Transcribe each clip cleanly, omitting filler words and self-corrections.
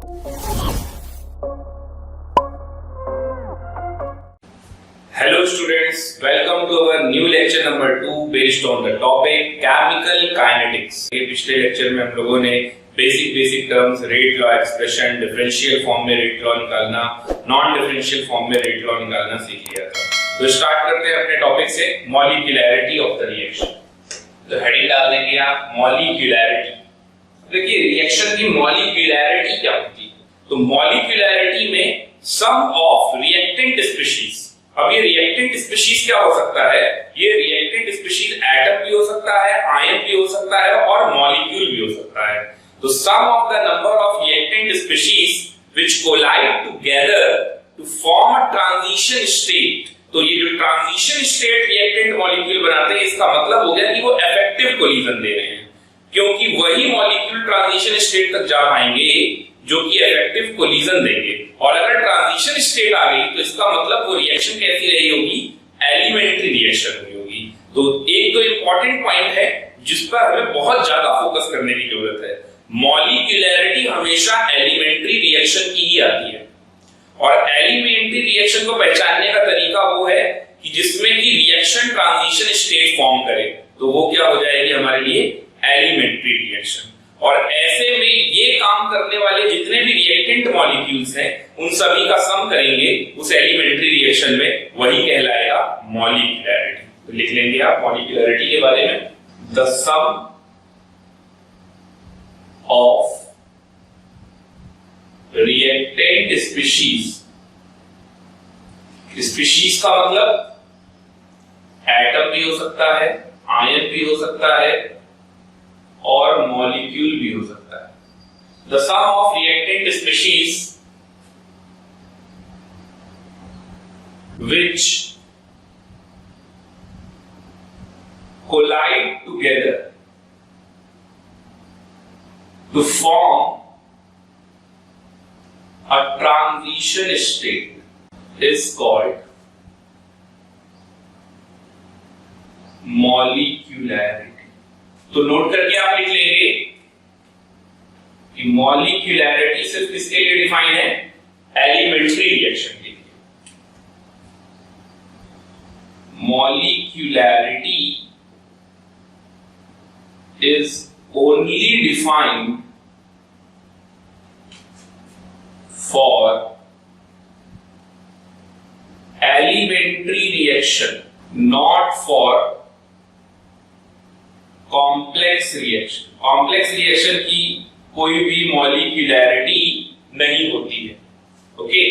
Hello students, welcome to our new lecture number 2 based on the topic chemical kinetics। ये पिछले lecture में हम लोगों ने basic terms rate law expression, differential form में rate law निकालना, नॉन डिफरेंशियल फॉर्म में रेट लॉ निकालना सीख लिया था। तो स्टार्ट करते हैं अपने टॉपिक से, मॉलिक्यूलैरिटी ऑफ द रिएक्शन। तो हेडिंग डाल देंगे आप मॉलिक्यूलैरिटी। देखिए रिएक्शन की मॉलिक्यूलैरिटी क्या होती है? तो मॉलिक्यूलैरिटी में सम ऑफ रिएक्टेंट स्पीशीज। अब ये रिएक्टेंट स्पीशीज क्या हो सकता है? ये रिएक्टेंट स्पीशीज एटम भी हो सकता है, आयन भी हो सकता है और मॉलिक्यूल भी हो सकता है। तो sum of the number of reactant species which collide together to form a transition state. तो ये जो ट्रांजिशन स्टेट रिएक्टेंट मॉलिक्यूल बनाते हैं, इसका मतलब हो गया कि वो इफेक्टिव कोलिजन दे रहे हैं, क्योंकि वही मॉलिक्यूल ट्रांजिशन स्टेट तक जा पाएंगे जो कि इफेक्टिव कोलिजन देंगे। और अगर ट्रांजिशन स्टेट आ गई तो इसका मतलब वो रिएक्शन कैसी रही होगी? एलिमेंट्री रिएक्शन हुई होगी। तो एक तो इंपॉर्टेंट पॉइंट है जिस पर हमें बहुत ज्यादा फोकस करने की जरूरत है, मॉलिक्यूलैरिटी हमेशा एलिमेंट्री रिएक्शन की ही आती है। और एलिमेंट्री रिएक्शन को पहचानने का तरीका वो है कि जिसमें कि रिएक्शन ट्रांजिशन स्टेट फॉर्म करे, तो वो क्या हो जाएगी हमारे लिए? Elementary reaction. और ऐसे में ये काम करने वाले जितने भी रिएक्टेंट मॉलिक्यूल्स हैं, उन सभी का सम करेंगे उस एलिमेंट्री रिएक्शन में, वही कहलाएगा मॉलिक्यूलैरिटी। तो लिख लेंगे आप मॉलिक्यूलैरिटी के बारे में, the sum of reactant species. Species का मतलब एटम भी हो सकता है, आयन भी हो सकता है और मॉलिक्यूल भी हो सकता है। The sum of reactant species which collide together to form a transition state is called molecularity। तो नोट करके आप लिख लेंगे कि मॉलिक्यूलैरिटी सिर्फ किसके लिए डिफाइन है? एलिमेंट्री रिएक्शन के लिए। Molecularity is only defined for elementary reaction, not for complex reaction. Complex reaction की कोई भी मॉलिक्यूलैरिटी नहीं होती है। ओके।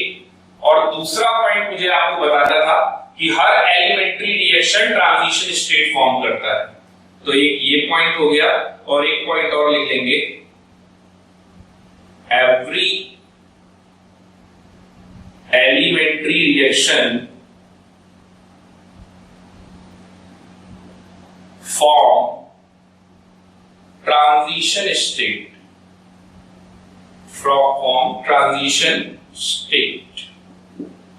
और दूसरा पॉइंट मुझे आपको बताना था कि हर elementary reaction transition state form करता है। तो ये पॉइंट हो गया। और एक पॉइंट और लिख लेंगे, every elementary reaction form transition state, from transition state.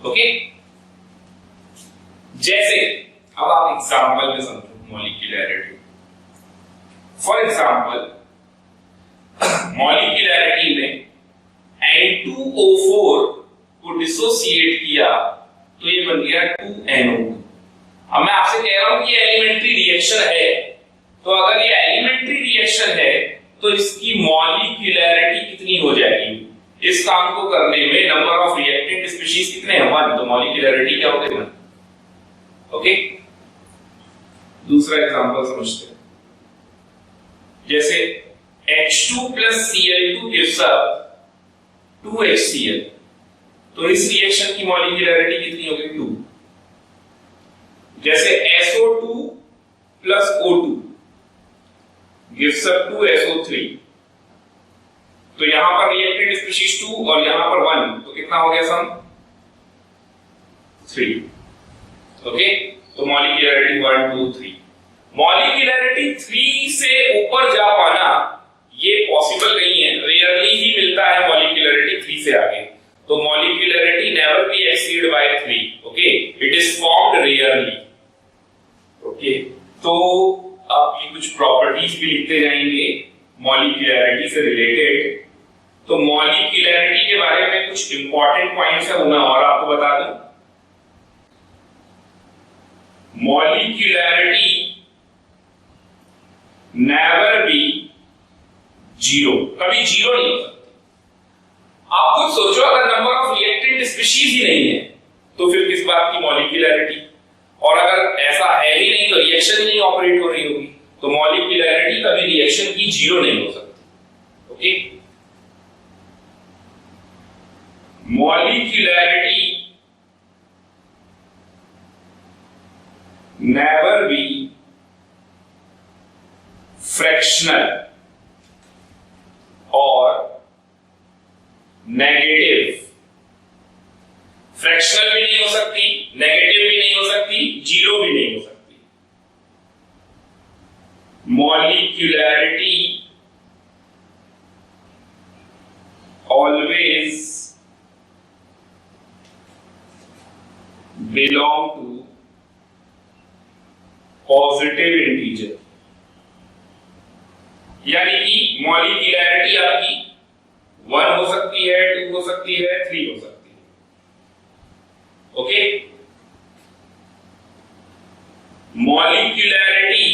Okay. जैसे अब आप एग्जांपल में समझो मॉलिक्यूलैरिटी। फॉर एग्जांपल मॉलिक्यूलैरिटी में N2O4 को डिसोसिएट किया तो ये बन गया 2NO2। अब मैं आपसे कह रहा हूं कि एलिमेंट्री रिएक्शन है, तो अगर ये एलिमेंट्री रिएक्शन है तो इसकी मॉलिक्यूलैरिटी कितनी हो जाएगी? इस काम को करने में नंबर ऑफ रिएक्टेंट स्पीशीज कितने हैं? 1। तो मॉलिक्यूलैरिटी क्या होगी? 1। ओके। दूसरा एग्जांपल समझते हैं। जैसे H2 plus Cl2 gives up 2HCl, तो इस रिएक्शन की मॉलिक्यूलैरिटी कितनी होगी? 2। जैसे SO2 plus O2 gives up 2SO3, तो यहां पर रिएक्टेंट स्पीशीज 2 और यहां पर 1, तो कितना हो गया सम? 3। ओके। तो मॉलिक्यूलैरिटी 1 2 3। मॉलिक्यूलैरिटी 3 से ऊपर जा पाना ये पॉसिबल नहीं है, रेयरली ही मिलता है मॉलिक्यूलैरिटी 3 से आगे। तो molecularity never be exceed by 3। Okay. It is formed rarely. Okay. तो आप ये कुछ प्रॉपर्टीज भी लिखते जाएंगे मॉलिक्यूलैरिटी से रिलेटेड। तो मॉलिक्यूलैरिटी के बारे में कुछ इंपॉर्टेंट पॉइंट्स है वो मैं और आपको बता दूं। मॉलिक्यूलैरिटी नेवर बी जीरो, कभी जीरो नहीं हो सकती। आप खुद सोचो, अगर नंबर ऑफ रिएक्टेंट स्पीशीज ही नहीं है तो फिर किस बात की मॉलिक्यूलैरिटी, और अगर ऐसा है ही नहीं तो रिएक्शन ही नहीं ऑपरेट हो रही होगी, तो मॉलिक्यूलैरिटी कभी रिएक्शन की जीरो नहीं हो सकती। Okay, molecularity never B fractional और नेगेटिव। फ्रैक्शनल भी नहीं हो सकती, नेगेटिव भी नहीं हो सकती, जीरो भी नहीं हो सकती। Molecularity always belong to positive integer, यानी कि मॉलिक्यूलैरिटी आपकी 1 हो सकती है, 2 हो सकती है, 3 हो सकती है। Okay, molecularity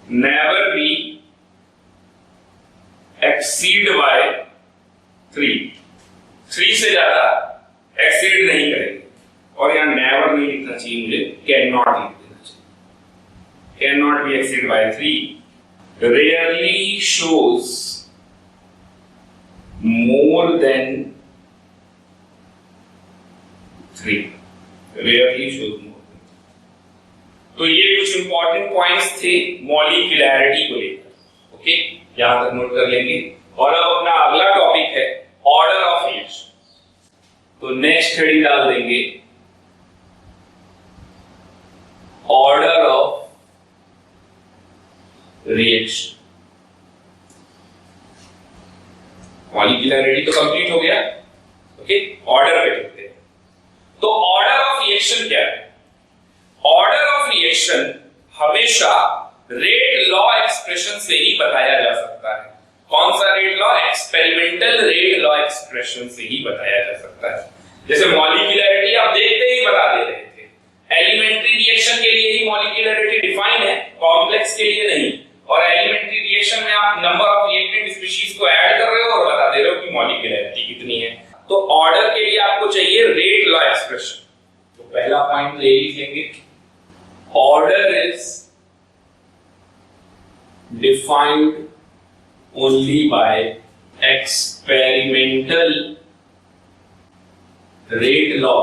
never be exceed by 3 से ज्यादा एक्सीड नहीं करेगी। और यहां नेवर नहीं लिखना चाहिए, मुझे कैन नॉट लिख देना चाहिए। Can not be exceed by 3, rarely shows more than 3, rarely shows more than. तो ये कुछ इंपॉर्टेंट पॉइंट्स थे मॉलिक्यूलैरिटी को लेकर। ओके, यहां तक नोट कर लेंगे। और अब अपना अगला टॉपिक है ऑर्डर ऑफ रिएक्शन। तो नेक्स्ट हेडिंग डाल देंगे ऑर्डर ऑफ रिएक्शन। मॉलिक्यूलैरिटी तो कंप्लीट हो गया। ओके, ऑर्डर पे चलते हैं। तो ऑर्डर ऑफ रिएक्शन क्या है? ऑर्डर ऑफ रिएक्शन हमेशा रेट लॉ एक्सप्रेशन से ही बताया जा सकता है। कौन सा rate law? Experimental rate law expression से ही बताया जा सकता है। जैसे मॉलिक्यूलैरिटी आप देखते ही बता दे रहे थे, एलिमेंट्री रिएक्शन के लिए ही मॉलिक्यूलैरिटी डिफाइन है, कॉम्प्लेक्स के लिए नहीं। और एलिमेंट्री रिएक्शन में आप नंबर ऑफ रिएक्टेंट स्पीशीज को ऐड कर रहे हो और बता दे रहे हो कि मॉलिक्यूलैरिटी कितनी है। तो ऑर्डर के लिए आपको चाहिए रेट लॉ एक्सप्रेशन। तो पहला पॉइंट ले लिखेंगे, order is defined only by experimental rate law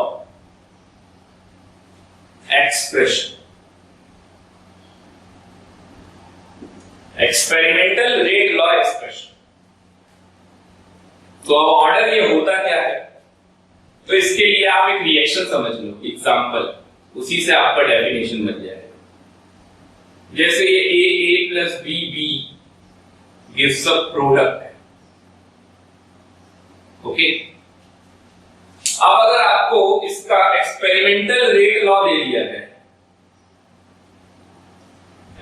expression. Experimental rate law expression. तो अब ऑर्डर ये होता क्या है? तो इसके लिए आप एक रिएक्शन समझ लो, एग्जांपल, उसी से आपका डेफिनेशन बन जाएगा। जैसे ये A plus B gives a product है। ओके, अब अगर आपको इसका एक्सपेरिमेंटल रेट लॉ दे दिया है,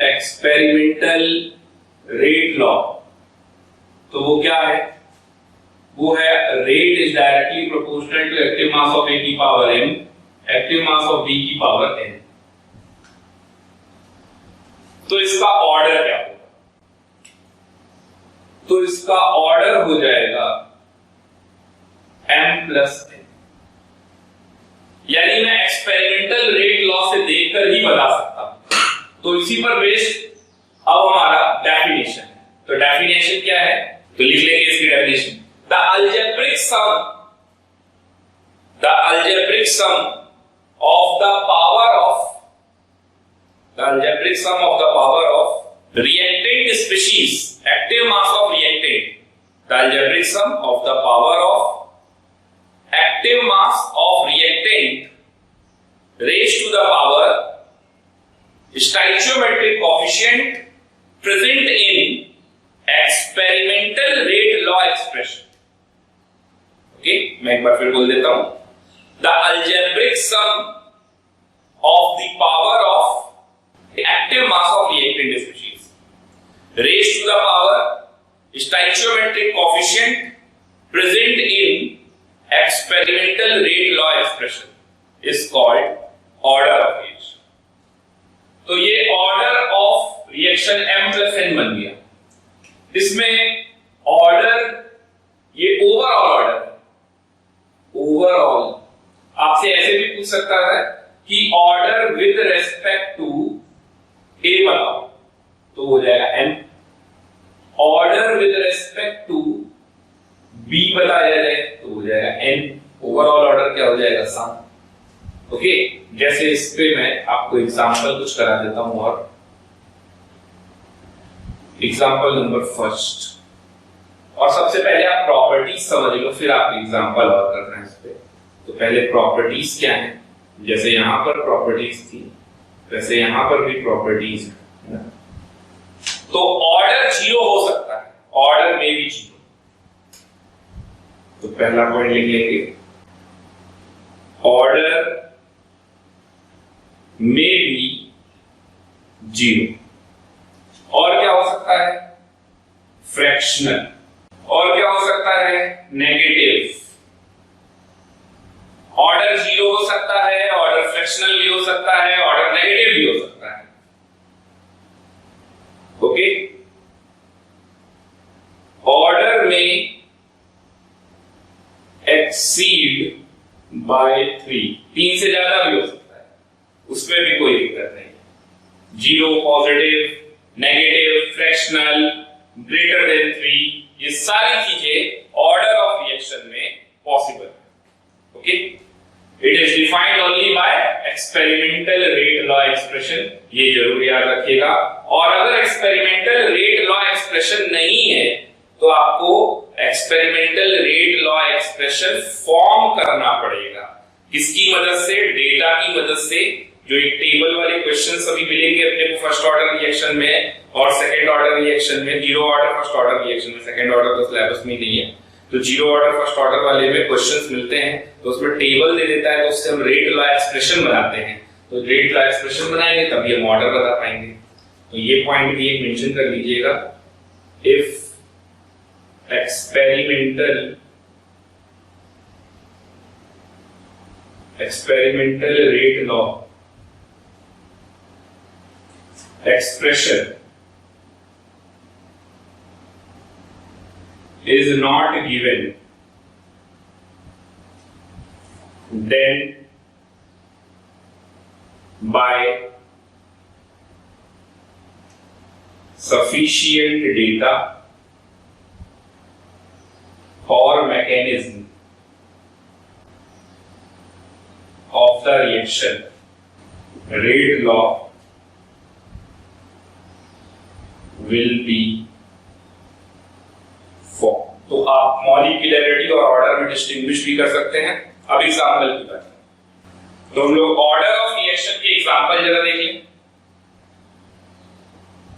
एक्सपेरिमेंटल रेट लॉ, तो वो क्या है? वो है rate is directly proportional to active mass of A की power m, active mass of B की पावर n। तो इसका ऑर्डर क्या होगा? तो इसका ऑर्डर हो जाएगा m प्लस n। यानी मैं एक्सपेरिमेंटल रेट लॉ से देखकर ही बता सकता हूं। तो इसी पर बेस्ड अब हमारा डेफिनेशन है। तो डेफिनेशन क्या है? तो लिख लेंगे इसकी definition, the algebraic sum of the power of reactant species, active mass of reactant, the algebraic sum of the power of active mass of reactant raised to the power stoichiometric coefficient present in experimental rate law expression. Okay, मैं एक बार फिर बोल देता हूं, the algebraic sum of the power of the active mass of reactant species. raised to the power stoichiometric coefficient present in experimental rate law expression is called order of reaction. तो ये order of reaction m plus n बन गया। इसमें order, ये overall order, overall आपसे ऐसे भी पूछ सकता है कि order with respect to A बताओ, तो हो जाएगा n। Order with respect to B बताया जाए तो हो जाएगा n। ओवरऑल ऑर्डर क्या हो जाएगा, सम। ओके, जैसे इस पे मैं आपको एग्जांपल कुछ करा देता हूं। और एग्जांपल नंबर फर्स्ट, और सबसे पहले आप प्रॉपर्टीज समझ लो, फिर आप एग्जांपल और करना है इस पे। तो पहले प्रॉपर्टीज क्या है, जैसे यहां पर प्रॉपर्टीज थी वैसे यहां पर भी प्रॉपर्टीज है ना। तो ऑर्डर जीरो हो सकता है, ऑर्डर में भी जीरो। तो पहला पॉइंट लिख लेंगे, ऑर्डर में भी जीरो। और क्या हो सकता है, फ्रैक्शनल। और क्या हो सकता है, नेगेटिव। ऑर्डर जीरो हो सकता है, ऑर्डर फ्रैक्शनल भी हो सकता है, ऑर्डर नेगेटिव भी हो सकता है। ओके, ऑर्डर में एक्सीड बाय 3 से ज्यादा भी हो सकता है, उसमें भी कोई दिक्कत नहीं। Zero, positive, negative, fractional, greater than 3, ये सारी चीजें ऑर्डर ऑफ रिएक्शन में पॉसिबल है। Okay, it is defined only by experimental rate law expression, ये जरूर याद रखिएगा। और अगर एक्सपेरिमेंटल रेट लॉ एक्सप्रेशन नहीं है तो आपको experimental rate law expression form करना पड़ेगा। किसकी मदद से, डेटा की मदद से। जो एक टेबल वाले क्वेश्चन सभी मिलेंगे अपने को फर्स्ट ऑर्डर रिएक्शन में और सेकंड ऑर्डर रिएक्शन में। Zero order first order reaction में, सेकंड ऑर्डर तो सिलेबस में नहीं है। तो जीरो ऑर्डर फर्स्ट ऑर्डर वाले में क्वेश्चंस मिलते हैं तो उसमें टेबल दे देता है, तो उससे हम रेट लॉ एक्सप्रेशन बनाते हैं। तो रेट लॉ एक्सप्रेशन बनाएंगे तभी हम ऑर्डर बता पाएंगे। तो ये पॉइंट भी एक मेंशन कर लीजिएगा, if experimental rate law expression is not given, then by sufficient data or mechanism of the reaction, rate law will be formed। तो आप मॉलिक्यूलरिटी और ऑर्डर में डिस्टिंग्विश भी कर सकते हैं। अब एग्जांपल की बात, तो हम लोग ऑर्डर ऑफ रिएक्शन के एग्जांपल जरा देख लें।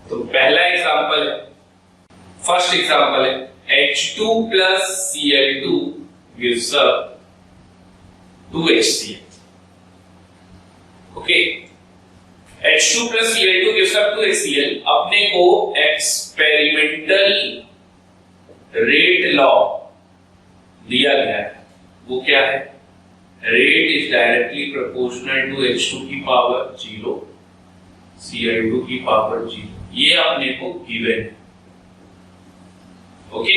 तो पहला एग्जांपल है, फर्स्ट एग्जांपल है H2 plus Cl2 gives up 2HCl। Okay, H2 plus Cl2 gives up 2HCl। अपने को एक्सपेरिमेंटल रेट लॉ दिया गया है, वो क्या है, rate is directly proportional to H2 की पावर 0 Cl2 की पावर 0, ये अपने को गिवन है। ओके,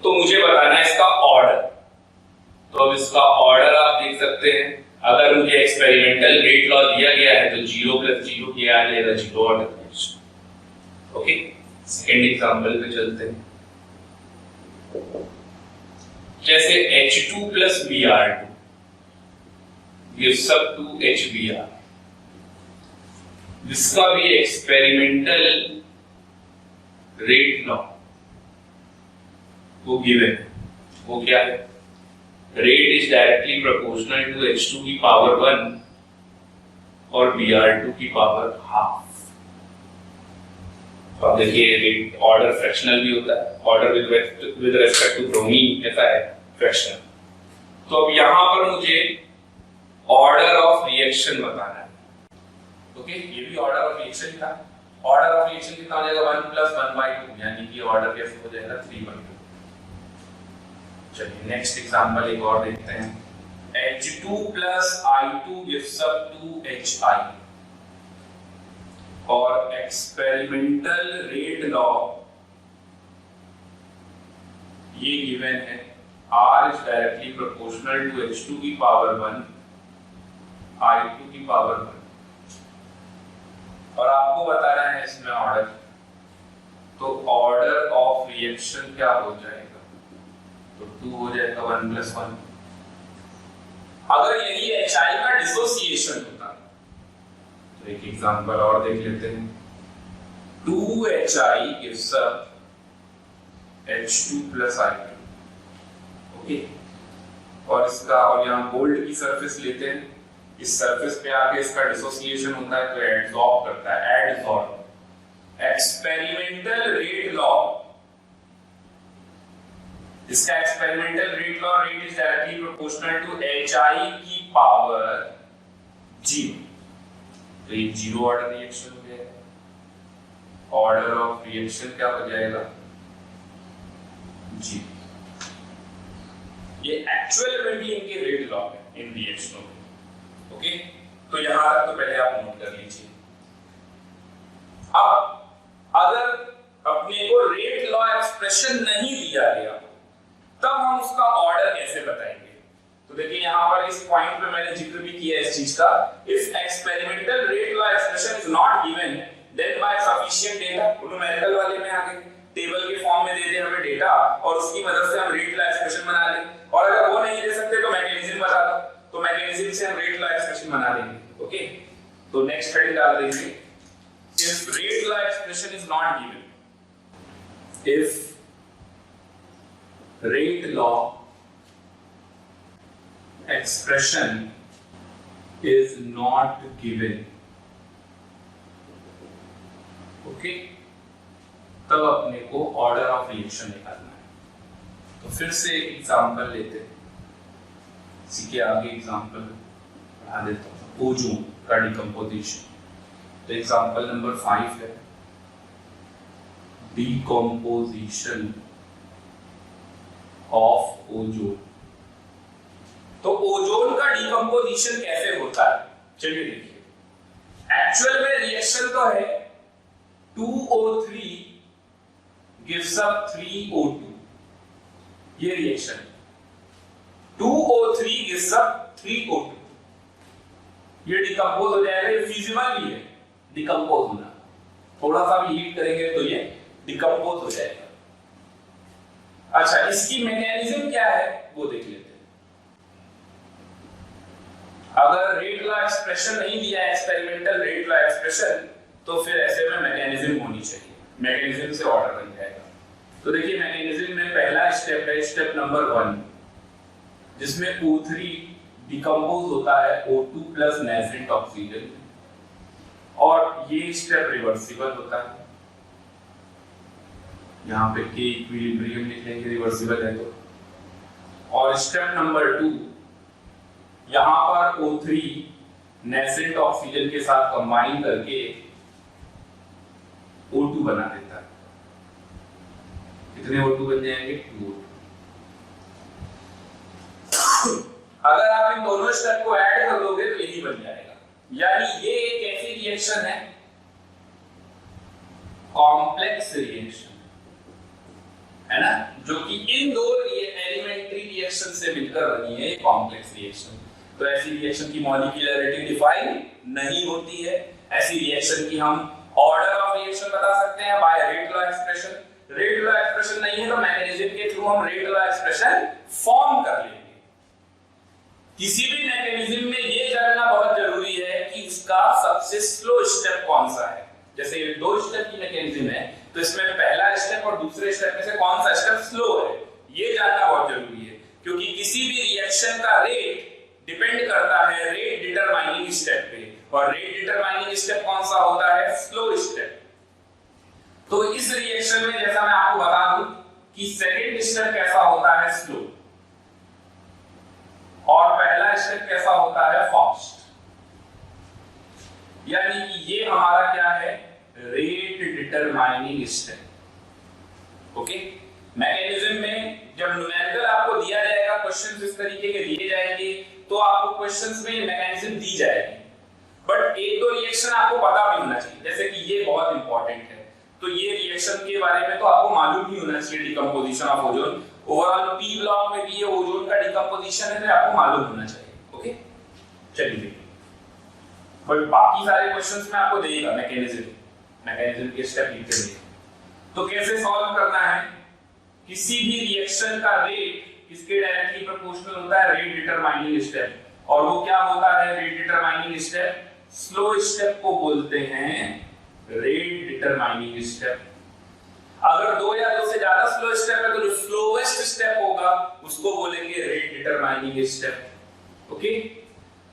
तो मुझे बताना है इसका ऑर्डर। तो अब इसका ऑर्डर आप देख सकते हैं, अगर मुझे एक्सपेरिमेंटल रेट लॉ दिया गया है तो 0 + 0 क्या आ जाएगा, 0 order reaction. Okay, second example पे चलते हैं। जैसे H2 plus Br2 gives up 2HBr, जिसका भी एक्सपेरिमेंटल रेट लॉ वो गिवन है, वो क्या है, rate is directly proportional to H2 की पावर 1 और Br2 की पावर हाफ। तो अब देखिए रेट ऑर्डर फ्रैक्शनल भी होता है, order with respect to bromine कैसा है, फ्रैक्शनल। तो अब यहां पर मुझे ऑर्डर ऑफ रिएक्शन बताना है। ओके, ये भी ऑर्डर ऑफ रिएक्शन था। ऑर्डर ऑफ रिएक्शन कितना हो जाएगा 1 + 1/2, यानी कि ऑर्डर कैसे हो जाएगा 3/2। चलिए नेक्स्ट एग्जांपल एक और देखते हैं। H2 + I2 gives up 2HI और एक्सपेरिमेंटल रेट लॉ ये गिवन है, R is directly proportional to H2 की पावर 1 I2 की पावर 1, और आपको बताना है इसमें ऑर्डर, तो ऑर्डर ऑफ रिएक्शन क्या हो जाएगा, तो 2 हो जाएगा 1 + 1। अगर यही HI का डिसोसिएशन होता तो एक एग्जांपल और देख लेते हैं। 2HI gives up H2 + I2, okay, और इसका और यहाँ गोल्ड की सरफेस लेते हैं, इस सरफेस पे आके इसका डिसोसिएशन होता है तो एडसॉर्ब करता है, एडसॉर्ब। एक्सपेरिमेंटल रेट लॉ, इसका experimental rate law, rate is directly proportional to HI की पावर 0, तो ये 0 ऑर्डर रिएक्शन हो जाएगा। ऑर्डर ऑफ रिएक्शन क्या हो जाएगा 0। ये एक्चुअल में भी इनके रेट लॉ है इन रिएक्शनों में, ओके, तो यहां तक तो पहले आप नोट कर लीजिए। अब अगर अपने को रेट लॉ एक्सप्रेशन नहीं दिया गया तब हम उसका ऑर्डर कैसे बताएंगे, तो देखिए यहां पर इस पॉइंट पे मैंने जिक्र भी किया इस चीज का, if experimental rate law expression is not given then by sufficient data, numerical वाले में आ गए, टेबल के फॉर्म में दे दे हमें डेटा और उसकी मदद से हम रेट लॉ एक्सप्रेशन बना लें, और अगर वो नहीं दे सकते तो मैकेनिज्म बता दो, तो मैकेनिज्म से हम रेट लॉ एक्सप्रेशन बना लेंगे, ओके। तो नेक्स्ट हेडिंग डाल देंगे, if rate law expression is not given, if rate law expression is not given, okay, तब अपने को ऑर्डर ऑफ रिएक्शन निकालना है। तो फिर से एक एग्जांपल लेते हैं, इसी के आगे एग्जांपल बढ़ा देता हूं, ओजोन का डिकम्पोजिशन। तो एग्जांपल नंबर 5 है डिकम्पोजिशन ऑफ ओजोन। तो ओजोन का डिकम्पोजिशन कैसे होता है, चलिए देखिए। एक्चुअल में रिएक्शन तो है 2O3 gives up 3O2, ये reaction 2O3 gives up 3O2, ये डिकम्पोज हो जाएगा, ये फिजिबल भी है डिकम्पोज होना, थोड़ा सा भी हीट करेंगे तो ये डिकम्पोज हो जाएगा। अच्छा, इसकी मैकेनिज्म क्या है वो देख लेते हैं। अगर रेट लॉ एक्सप्रेशन नहीं दिया है, एक्सपेरिमेंटल रेट लॉ एक्सप्रेशन, तो फिर ऐसे में मैकेनिज्म होनी चाहिए, मैकेनिज्म से ऑर्डर बन जाएगा। तो देखिए मैकेनिज्म में पहला स्टेप है स्टेप नंबर 1, जिसमें O3 डिकम्पोज होता है O2 + नेसेंट ऑक्सीजन, और ये स्टेप रिवर्सिबल होता है, यहाँ पे के इक्विलिब्रियम लिख लेंगे, रिवर्सिबल है तो। और स्टेप नंबर 2, यहाँ पर O3 नेसेंट ऑक्सीजन के साथ कंबाइन करके O2 बना देता है। कितने O2 बन जाएंगे 2O2। अगर आप इन दोनों स्टेप को ऐड कर दोगे तो यही बन जाएगा, यानी ये एक ऐसी रिएक्शन है, कॉम्प्लेक्स रिएक्शन है ना, जो कि इन दो एलिमेंट्री रिएक्शन से मिलकर बनी है कॉम्प्लेक्स रिएक्शन। तो ऐसी रिएक्शन की मॉलिक्यूलरिटी डिफाइन नहीं होती है, ऐसी रिएक्शन की हम ऑर्डर ऑफ रिएक्शन बता सकते हैं by rate law expression. Rate law expression नहीं है तो मैकेनिज्म के थ्रू हम रेट लॉ एक्सप्रेशन फॉर्म कर लेंगे। किसी भी मैकेनिज्म में ये जानना बहुत जरूरी है कि इसका सबसे स्लो स्टेप कौन सा है। जैसे ये 2 स्टेप की मैकेनिज्म है तो इसमें पहला स्टेप और दूसरे स्टेप में से कौन सा स्टेप स्लो है, ये जानना बहुत जरूरी है, क्योंकि किसी भी रिएक्शन का रेट डिपेंड करता है रेट डिटरमाइनिंग स्टेप पे, और रेट डिटरमाइनिंग स्टेप कौन सा होता है, स्लो स्टेप। तो इस रिएक्शन में जैसा मैं आपको बता दूं कि सेकंड स्टेप कैसा होता है, स्लो, और पहला स्टेप कैसा होता है, फास्ट। यानी कि ये हमारा क्या है, rate determining step. Okay, mechanism में जब न्यूमेरिकल आपको दिया जाएगा, क्वेश्चंस इस तरीके के दिए जाएंगे तो आपको क्वेश्चंस में मैकेनिज्म दी जाएगी, बट एक दो रिएक्शन आपको पता भी होना चाहिए, जैसे कि ये बहुत इंपॉर्टेंट है। तो ये रिएक्शन के बारे में तो आपको मालूम ही होना चाहिए, decomposition of ozone. Overall P block में भी ये ओजोन का डिकम्पोजिशन है, तो आपको मालूम होना चाहिए। ओके, चलिए देखिए, बट बाकी सारे क्वेश्चंस में आपको देगा मैकेनिज्म के स्टेप लिखते हुए। तो कैसे सॉल्व करना है, किसी भी रिएक्शन का रेट किसके डायरेक्टली प्रोपोर्शनल होता है, रेट डिटरमाइनिंग स्टेप। और वो क्या होता है rate determining step, slow step को बोलते हैं रेट डिटरमाइनिंग स्टेप। अगर दो या दो से ज्यादा स्लो स्टेप है तो जो स्लोएस्ट स्टेप होगा उसको बोलेंगे रेट डिटरमाइनिंग स्टेप। ओके,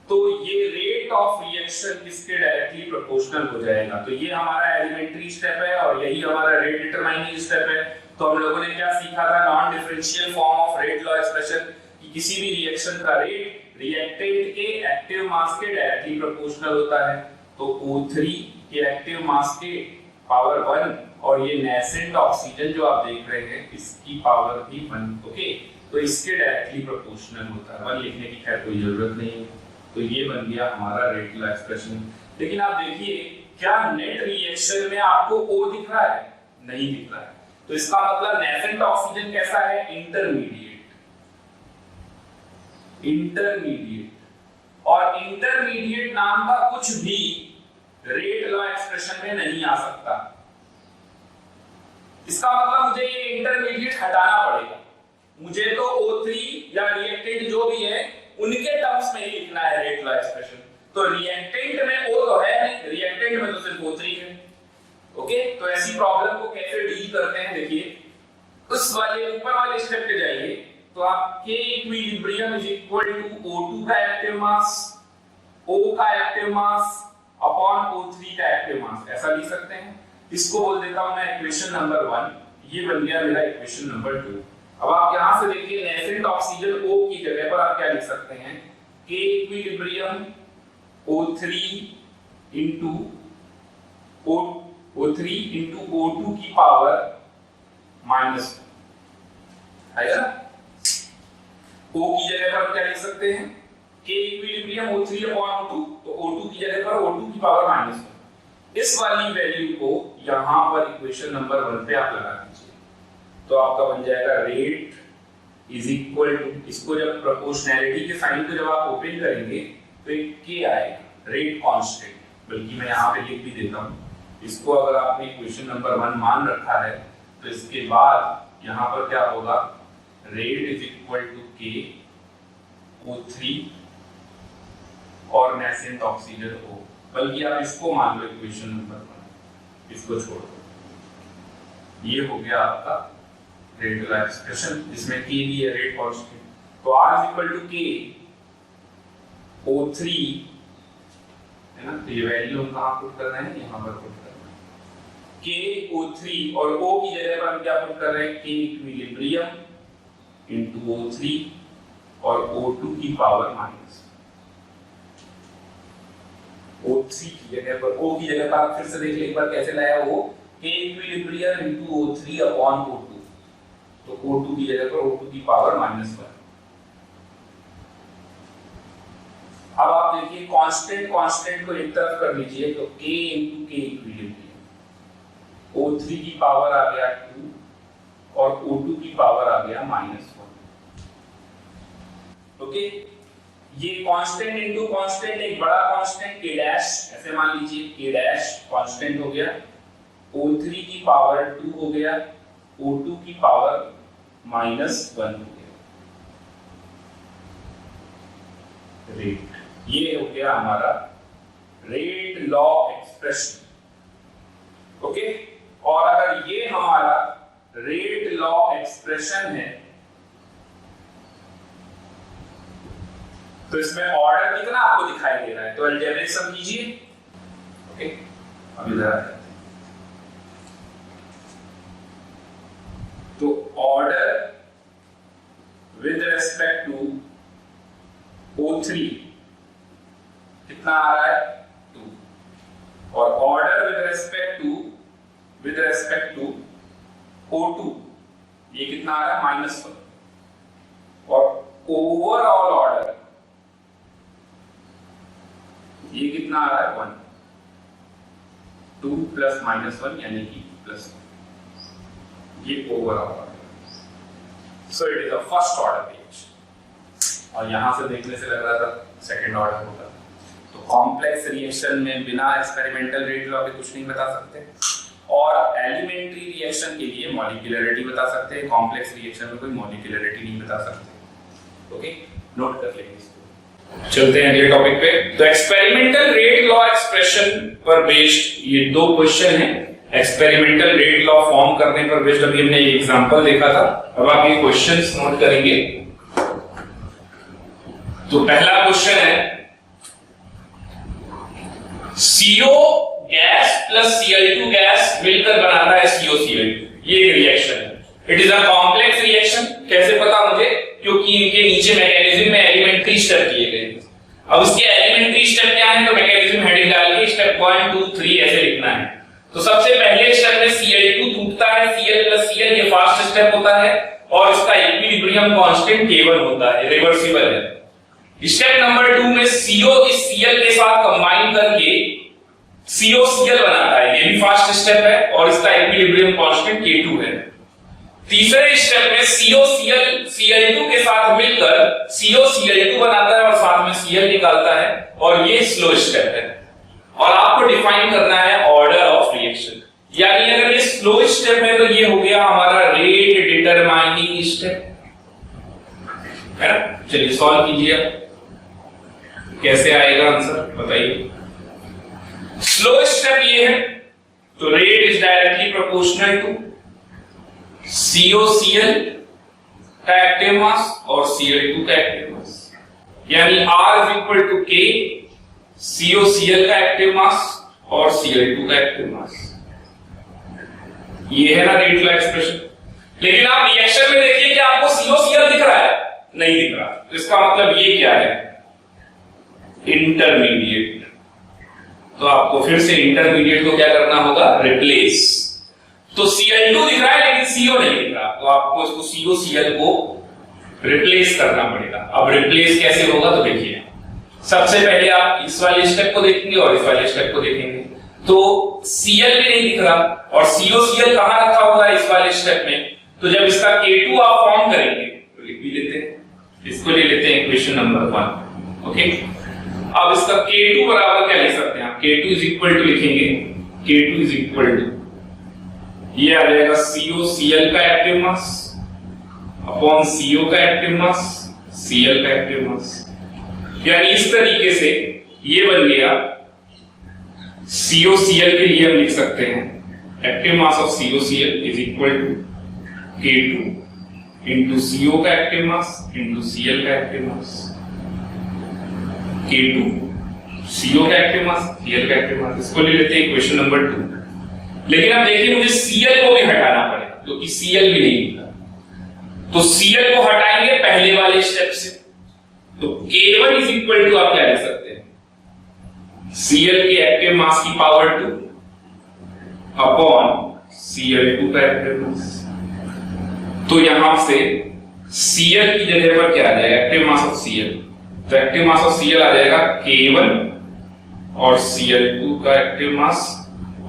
तो ये रेट ऑफ रिएक्शन किसके डायरेक्टली प्रोपोर्शनल हो जाएगा। तो ये हमारा एलिमेंट्री स्टेप है और यही हमारा रेट डिटरमाइनिंग स्टेप है। तो हम लोगों ने क्या सीखा था, non differential form of rate law expression, कि किसी भी रिएक्शन का रेट रिएक्टेंट के एक्टिव मास के डायरेक्टली प्रोपोर्शनल होता है। तो O3 के एक्टिव मास के पावर 1 और ये नेसेंट ऑक्सीजन जो आप देख रहे हैं इसकी पावर भी 1। ओके, तो इसके डायरेक्टली प्रोपोर्शनल होता है। 1 लिखने की खैर कोई जरूरत नहीं है। तो ये बन गया हमारा रेट लॉ एक्सप्रेशन। लेकिन आप देखिए, क्या नेट रिएक्शन में आपको O दिख रहा है? नहीं दिख रहा है। तो इसका मतलब नेसेंट ऑक्सीजन कैसा है, इंटरमीडिएट। और इंटरमीडिएट नाम का कुछ भी रेट लॉ एक्सप्रेशन में नहीं आ सकता। इसका मतलब मुझे ये इंटरमीडिएट हटाना पड़ेगा। मुझे तो O3 या रिएक्टेंट जो भी है उनके टर्म्स में ही लिखना है रेट लॉ एक्सप्रेशन। तो रिएक्टेंट में O तो है नहीं, रिएक्टेंट में तो सिर्फ O3 है। ओके, तो ऐसी प्रॉब्लम को कैसे डील करते हैं, देखिए उस वाले ऊपर वाले स्टेप पे जाइए तो आप K equilibrium is equal to O2 का एक्टिव मास, O का एक्टिव मास अपॉन O3 का एक्टिव मास, ऐसा लिख सकते हैं। इसको बोल देता हूं मैं इक्वेशन नंबर 1, ये बन गया मेरा इक्वेशन नंबर 2। अब आप यहां से देखिए नेसेंट ऑक्सीजन O की जगह पर आप क्या लिख सकते हैं, K equilibrium O3 into O3 into O2 की पावर -1 आएगा ना। O की जगह पर क्या लिख सकते हैं, K equilibrium O3 upon O2, तो O2 की जगह पर O2 की पावर -1। इस वाली वैल्यू को यहां पर इक्वेशन नंबर 1 पे आप लगा दीजिए, तो आपका बन जाएगा रेट इज इक्वल टू, इसको जब प्रोपोर्शनैलिटी के साइन को जब आप ओपन करेंगे तो एक K आएगा, रेट कांस्टेंट। बल्कि मैं यहां पे लिख भी देता हूं, इसको अगर आपने इक्वेशन नंबर 1 मान रखा है तो इसके बाद यहां पर क्या होगा, rate is equal to K O3 और नेसेंट ऑक्सीजन O। बल्कि आप इसको मान लो इक्वेशन नंबर 1, इसको छोड़ दो। ये हो गया आपका रेट लॉ एक्सप्रेशन, जिसमें K भी है, रेट कांस्टेंट। तो R is equal to K O3 है ना, तो ये वैल्यू हम कहां पुट कर रहे हैं, यहां पर पुट कर रहे हैं K O3 और O की जगह पर हम क्या पुट कर रहे हैं, K इक्विलिब्रियम इनटू O3 और O2 की पावर माइनस। O3 की जगह पर, O की जगह पर आप फिर से देख लें एक बार कैसे लाया वो, K equilibrium into O3 upon O2, तो O2 की जगह पर O2 की पावर -1। अब आप देखिए कांस्टेंट को एक तरफ कर लीजिए, तो K into K equilibrium, O3 की पावर आ गया 2 और O2 की पावर आ गया -1। ओके, ये कांस्टेंट इनटू कांस्टेंट, एक बड़ा कांस्टेंट K डैश, ऐसे मान लीजिए K डैश कांस्टेंट हो गया, O3 की पावर 2 हो गया, O2 की पावर -1 हो गया। रेट, ये हो गया हमारा रेट लॉ एक्सप्रेशन। ओके, और अगर ये हमारा रेट लॉ एक्सप्रेशन है तो इसमें ऑर्डर कितना आपको दिखाई दे रहा है, तो अलजेब्रिक सम कीजिए। ओके, अब इधर आते हैं, तो order with respect to O3 कितना आ रहा है, 2, और ऑर्डर विद रेस्पेक्ट टू ये कितना आ रहा है -1, और ओवरऑल ऑर्डर ये कितना आ रहा है 1, 2 प्लस -1 यानी कि +1, ये overall order. So it is a first order reaction, और यहां से देखने से लग रहा था सेकंड ऑर्डर होगा। तो कॉम्प्लेक्स रिएक्शन में बिना एक्सपेरिमेंटल रेट लॉ के कुछ नहीं बता सकते, और एलिमेंट्री रिएक्शन के लिए मॉलिक्यूलरिटी बता सकते हैं, कॉम्प्लेक्स रिएक्शन में कोई मॉलिक्यूलरिटी नहीं बता सकते। ओके, नोट कर लेंगे इसको। चलते हैं अगले टॉपिक पे। तो एक्सपेरिमेंटल रेट लॉ एक्सप्रेशन पर बेस्ड ये दो क्वेश्चन हैं। एक्सपेरिमेंटल रेट लॉ फॉर्म करने पर बेस्ड अभी हमने ये एग्जांपल देखा था, अब आप ये क्वेश्चंस नोट करेंगे। तो पहला क्वेश्चन है CO gas plus Cl2 gas मिलकर बनाता है COCl2। ये एक रिएक्शन है, it is a complex reaction. कैसे पता मुझे? क्योंकि इनके नीचे मैकेनिज्म में एलिमेंट्री स्टेप किए गए। अब इसके एलिमेंट्री स्टेप क्या है, तो मैकेनिज्म हेडिंग डाल के स्टेप 1 2 3 ऐसे लिखना है। तो सबसे पहले स्टेप में Cl2 टूटता है, Cl प्लस Cl ये फास्ट स्टेप होता है, और इसका इक्विलिब्रियम कांस्टेंट K1 होता है, रिवर्सिबल है। स्टेप नंबर 2 में CO इस Cl के साथ कंबाइन करके COCl बनाता है, ये भी फास्ट स्टेप है, और इसका इक्विलिब्रियम कांस्टेंट K2 है। तीसरे स्टेप में COCl Cl2 के साथ मिलकर COCl2 बनाता है और साथ में Cl निकालता है, और ये स्लो स्टेप है। और आपको डिफाइन करना है ऑर्डर ऑफ रिएक्शन, यानी अगर ये स्लो स्टेप है तो ये हो गया हमारा रेट डिटरमाइनिंग स्टेप, है ना। चलिए सॉल्व कीजिए, कैसे आएगा आंसर बताइए। स्लो स्टेप ये है, तो rate is directly proportional to COCl का एक्टिव मास और Cl2 का एक्टिव मास, यानी R is equal to K, COCl का एक्टिव मास और Cl2 का एक्टिव मास। ये है ना रेट लॉ एक्सप्रेशन। लेकिन आप रिएक्शन में देखिए कि आपको COCl दिख रहा है, नहीं दिख रहा। तो इसका मतलब ये क्या है, इंटरमीडिएट। तो आपको फिर से इंटरमीडिएट को क्या करना होगा, रिप्लेस। तो Cl2 दिख रहा है लेकिन CO नहीं दिख रहा, तो आपको इसको COCl को रिप्लेस करना पड़ेगा। अब रिप्लेस कैसे होगा, तो देखिए सबसे पहले आप इस वाले स्टेप को देखेंगे और इस वाले स्टेप को देखेंगे। तो Cl भी नहीं दिख रहा, और COCl कहां रखा होगा, इस वाले स्टेप में। तो जब इसका K2 आप फॉर्म करेंगे तो लिख भी लेते हैं, इसको ले लेते हैं इक्वेशन नंबर 1। ओके, अब इसका K2 बराबर क्या लिख सकते हैं आप, K2 इज इक्वल टू लिखेंगे, K2 इज इक्वल टू ये आ जाएगा COCl का एक्टिव मास अपॉन CO का एक्टिव मास, Cl का एक्टिव मास। यानी इस तरीके से ये बन गया। COCl के लिए हम लिख सकते हैं active mass of COCl is equal to K2 into CO का एक्टिव मास इंटू Cl का एक्टिव मास। K2 CO का एक्टिव मास, Cl का एक्टिव मास, इसको ले लेते हैं इक्वेशन नंबर 2। लेकिन अब देखिए मुझे Cl को भी हटाना पड़ेगा, क्योंकि Cl भी नहीं दिखा। तो Cl को हटाएंगे पहले वाले स्टेप से, तो K1 इज इक्वल टू आप क्या लिख सकते हैं, Cl की एक्टिव मास की पावर 2 अपॉन Cl2 का एक्टिव मास। तो यहां से Cl की जगह पर क्या आ जाएगा, एक्टिव मास ऑफ Cl। तो एक्टिव मास ऑफ Cl आ जाएगा K1 और Cl2 का एक्टिव मास,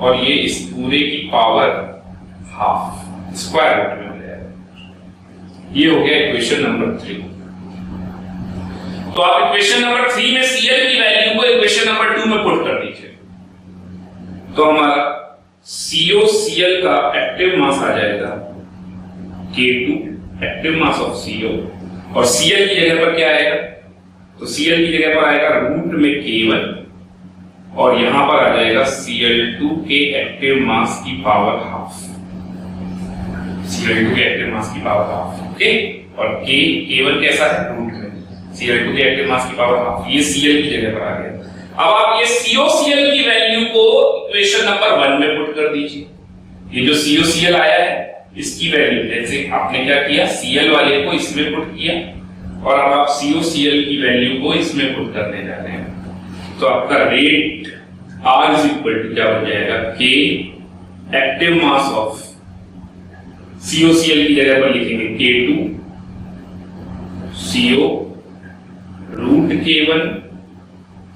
और ये इस पूरे की पावर हाफ स्क्वायर रूट में हो जाएगा। ये हो गया इक्वेशन नंबर 3। तो आप इक्वेशन नंबर 3 में Cl की वैल्यू को इक्वेशन नंबर 2 में पुट कर दीजिए। तो हमारा COCl का एक्टिव मास आ जाएगा K2 active mass of CO, और Cl की जगह पर क्या आएगा, तो Cl की जगह पर आएगा रूट में K1, और यहां पर आ जाएगा Cl2 के एक्टिव मास की पावर हाफ, Cl2 के एक्टिव मास की पावर हाफ। ओके, और K1 कैसा है, रूट में Cl2 के एक्टिव मास की पावर हाफ, ये Cl की जगह पर आ गया। अब आप ये COCl की वैल्यू को इक्वेशन नंबर 1 में पुट कर दीजिए। ये जो COCl आया है इसकी वैल्यू, जैसे आपने क्या किया, Cl वाले को इसमें पुट किया, और अब आप COCl की वैल्यू को इसमें पुट करने जा रहे हैं। तो आपका rate R is equal to क्या बन जाएगा, K active mass of COCl की जगह पर लिखेंगे K2 CO root K1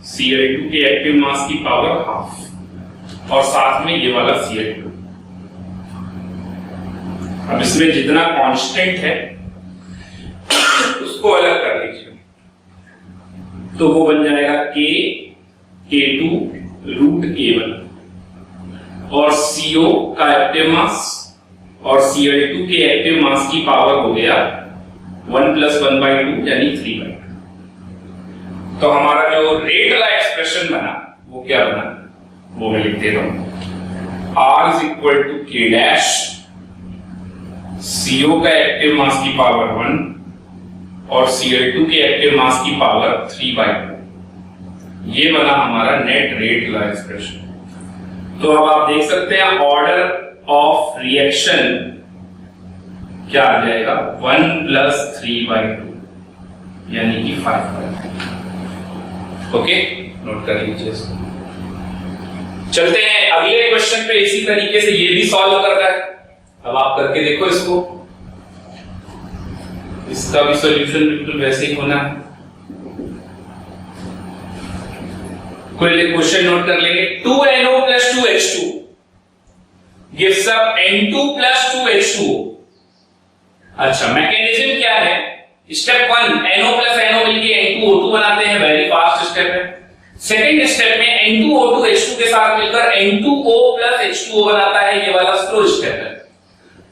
Cl2 के एक्टिव मास की पावर हाफ और साथ में ये वाला Cl2। अब इसमें जितना कांस्टेंट है उसको अलग कर लीजिए, तो वो बन जाएगा K2 रूट K1 और CO का एक्टिव मास और Cl2 के एक्टिव मास की पावर हो गया 1 + 1/2 यानी 3/2। तो हमारा जो रेट वाला एक्सप्रेशन बना वो क्या बना, वो मैं लिख देता हूं। R = K' CO का एक्टिव मास की पावर 1 और Cl2 के एक्टिव मास की पावर 3/2। ये बना हमारा नेट रेट वाला एक्सप्रेशन। तो अब आप देख सकते हैं ऑर्डर ऑफ रिएक्शन क्या आ जाएगा, 1 + 3/2 यानी कि 5/2। ओके, नोट कर लीजिए इसको। चलते हैं अगले क्वेश्चन पे। इसी तरीके से ये भी सॉल्व कर रहा है। अब आप करके देखो इसको, इसका भी सॉल्यूशन बिल्कुल वैसे ही होना है। कोई क्वेश्चन नोट कर लेंगे। 2NO + 2H2 gives up N2 + 2H2O। अच्छा, मैकेनिज्म क्या है? स्टेप 1 NO + NO मिलके N2O2 बनाते हैं, वेरी फास्ट स्टेप है। सेकंड स्टेप में N2O2 H2 के साथ मिलकर N2O + H2O बनाता है, ये वाला स्लो स्टेप है।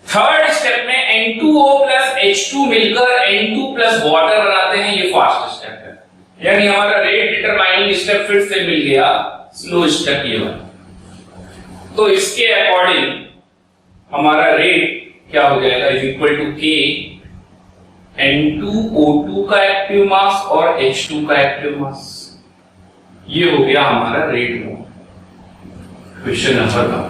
थर्ड स्टेप में N2O + H2 मिलकर N2 + वाटर बनाते हैं, ये फास्ट स्टेप है। यानी हमारा रेट डिटरमाइनिंग स्टेप फिर से मिल गया स्लो स्टेप ये वाला। तो इसके अकॉर्डिंग हमारा रेट क्या हो जाएगा, = K N2O2 का एक्टिव मास और H2 का एक्टिव मास। ये हो गया हमारा रेट क्वेश्चन नंबर का।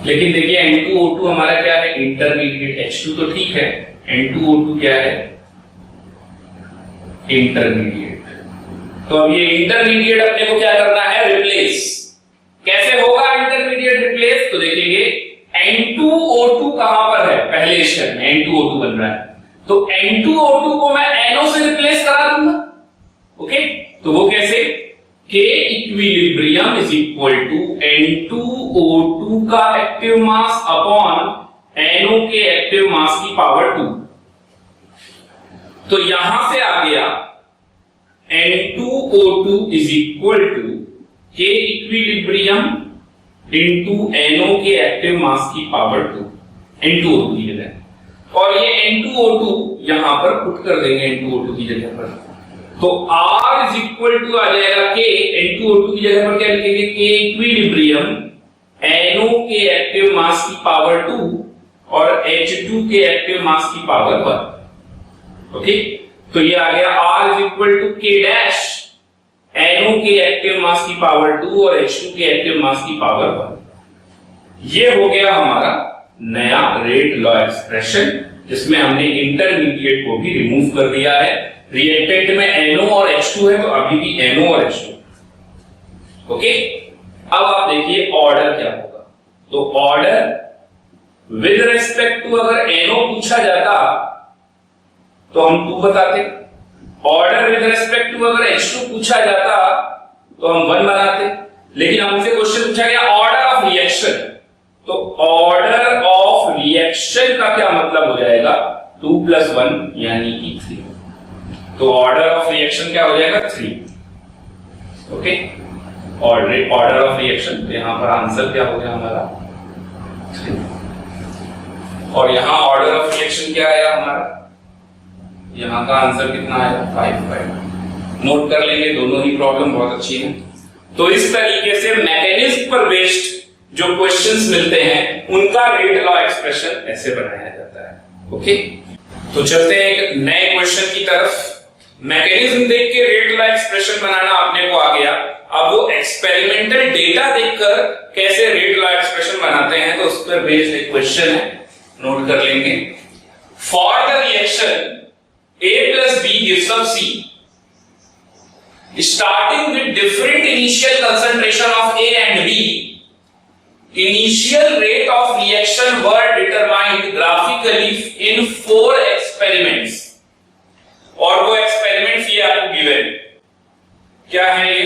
लेकिन देखिए N2O2 हमारा क्या है, इंटरमीडिएट। H2 तो ठीक है, N2O2 क्या है, इंटरमीडिएट। तो अब ये इंटरमीडिएट अपने को क्या करना है, रिप्लेस। कैसे होगा इंटरमीडिएट रिप्लेस, तो देखेंगे N2O2 कहां पर है, पहले स्टेप में N2O2 बन रहा है, तो N2O2 को मैं NO से रिप्लेस करा दूंगा। ओके, तो वो कैसे, K इक्विलिब्रियम = N2O2 का एक्टिव मास अपॉन NO के एक्टिव मास की पावर 2। तो यहां से आ गया N2O2 = K इक्विलिब्रियम × NO के एक्टिव मास की पावर 2, N2O2 की जगह। और ये N2O2 यहां पर पुट कर देंगे N2O2 की जगह पर, तो R = आ जाएगा K, N2O2 की जगह पर क्या लिखेंगे, K इक्विलिब्रियम NO के एक्टिव मास की पावर 2 और H2 के एक्टिव मास की पावर 1। ओके, तो ये आ गया R = K' NO के एक्टिव मास की पावर 2 और H2 के एक्टिव मास की पावर 1। ये हो गया हमारा नया रेट लॉ एक्सप्रेशन, जिसमें हमने इंटरमीडिएट को भी रिमूव कर दिया है। रिएक्टेंट में NO और H2 है, तो अभी भी NO और H2। ओके, अब आप देखिए ऑर्डर क्या होगा। तो ऑर्डर विद रेस्पेक्ट टू, अगर NO पूछा जाता तो हम 2 बताते। ऑर्डर विद रेस्पेक्ट टू अगर H2 पूछा जाता तो हम 1 बनाते। लेकिन हमसे क्वेश्चन पूछा गया ऑर्डर ऑफ रिएक्शन, तो ऑर्डर ऑफ रिएक्शन का क्या मतलब हो जाएगा, 2 + 1 यानी कि 3। तो ऑर्डर ऑफ रिएक्शन क्या हो जाएगा, 3। ओके, ऑर्डर ऑफ रिएक्शन, यहां पर आंसर क्या हो गया हमारा 3। और यहां ऑर्डर ऑफ रिएक्शन क्या आया हमारा, यहां का आंसर कितना आया, 5/5। नोट कर लेंगे, दोनों ही प्रॉब्लम बहुत अच्छी है। तो इस तरीके से मैकेनिज्म पर बेस्ड जो क्वेश्चंस मिलते हैं उनका रेट लॉ एक्सप्रेशन ऐसे बनाया जाता है। ओके, तो चलते हैं एक नए क्वेश्चन की तरफ। मैकेनिज्म देख के रेट लॉ एक्सप्रेशन बनाना अपने को आ गया। अब वो एक्सपेरिमेंटल डेटा देखकर कैसे रेट लॉ एक्सप्रेशन बनाते हैं, तो उस पर बेस्ड एक क्वेश्चन है, नोट कर लेंगे। For the reaction A + B gives up C, starting with different initial concentration of A and B, initial rate of reaction were determined graphically in 4 experiments, और वो एक्सपेरिमेंट्स ये आपको गिवन क्या है, ये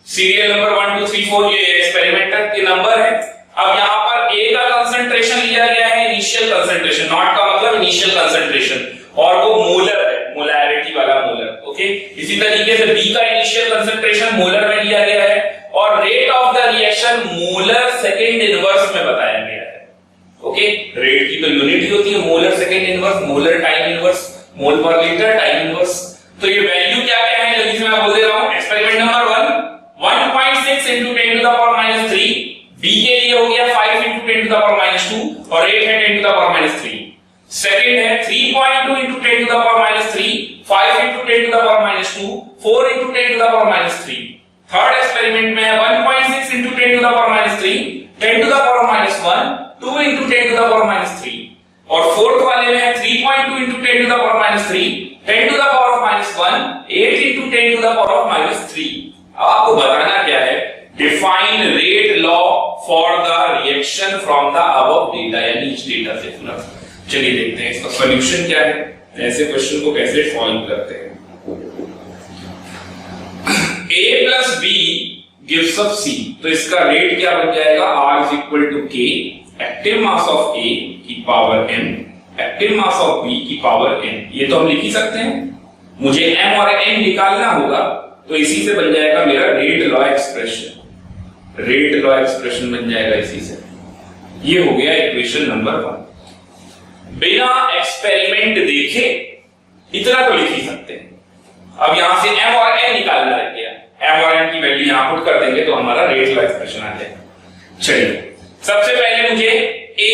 सीरियल नंबर 1 2 3 4 ये एक्सपेरिमेंटर के number है। अब यहां पर ए का कंसंट्रेशन लिया गया है इनिशियल कंसंट्रेशन, नॉट का मतलब इनिशियल कंसंट्रेशन, और वो मोलर है, मोलैरिटी वाला मोलर। ओके, इसी तरीके से बी का इनिशियल कंसंट्रेशन मोलर में लिया गया है और rate of the reaction molar second inverse में बताया गया है। ओके, रेट की तो यूनिट ही होती है molar second inverse, molar time inverse, mole per litre time inverse. तो ये वैल्यू क्या क्या है जल्दी से मैं बोल दे रहा हूं। Experiment number 1 1.6 into 10 to the power minus 3, B के लिए हो गया 5 into 10 to the power minus 2 और 8 है 10 to the power minus 3। Second है 3.2 into 10 to the power minus 3, 5 into 10 to the power minus 2, 4 into 10 to the power minus 3। Third experiment में 1.6 into 10 to the power minus 3, 10 to the power minus 1, 2 into 10 to the power minus 3, और fourth वाले में 3.2 into 10 to the power minus 3, 10 to the power of minus 1, 8 into 10 to the power of minus 3। अब आपको बताना क्या है, define rate law for the reaction from the above data, यानी इस डेटा से पूरा। चलिए देखते हैं इसका सॉल्यूशन क्या है, ऐसे क्वेश्चन को कैसे सॉल्व करते हैं। a plus b gives up c, तो इसका रेट क्या बन जाएगा, r is equal to k active mass of a की power m active mass of b की पावर n। ये तो हम लिख ही सकते हैं, मुझे m और n निकालना होगा, तो इसी से बन जाएगा मेरा rate law expression. Rate law expression बन जाएगा इसी से। ये हो गया इक्वेशन नंबर 1। बिना एक्सपेरिमेंट देखे इतना तो लिख ही सकते हैं। अब यहां से m और n निकालना रह गया, m और n की वैल्यू यहां पुट कर देंगे तो हमारा रेट लॉ एक्सप्रेशन आ जाएगा। चलिए सबसे पहले मुझे a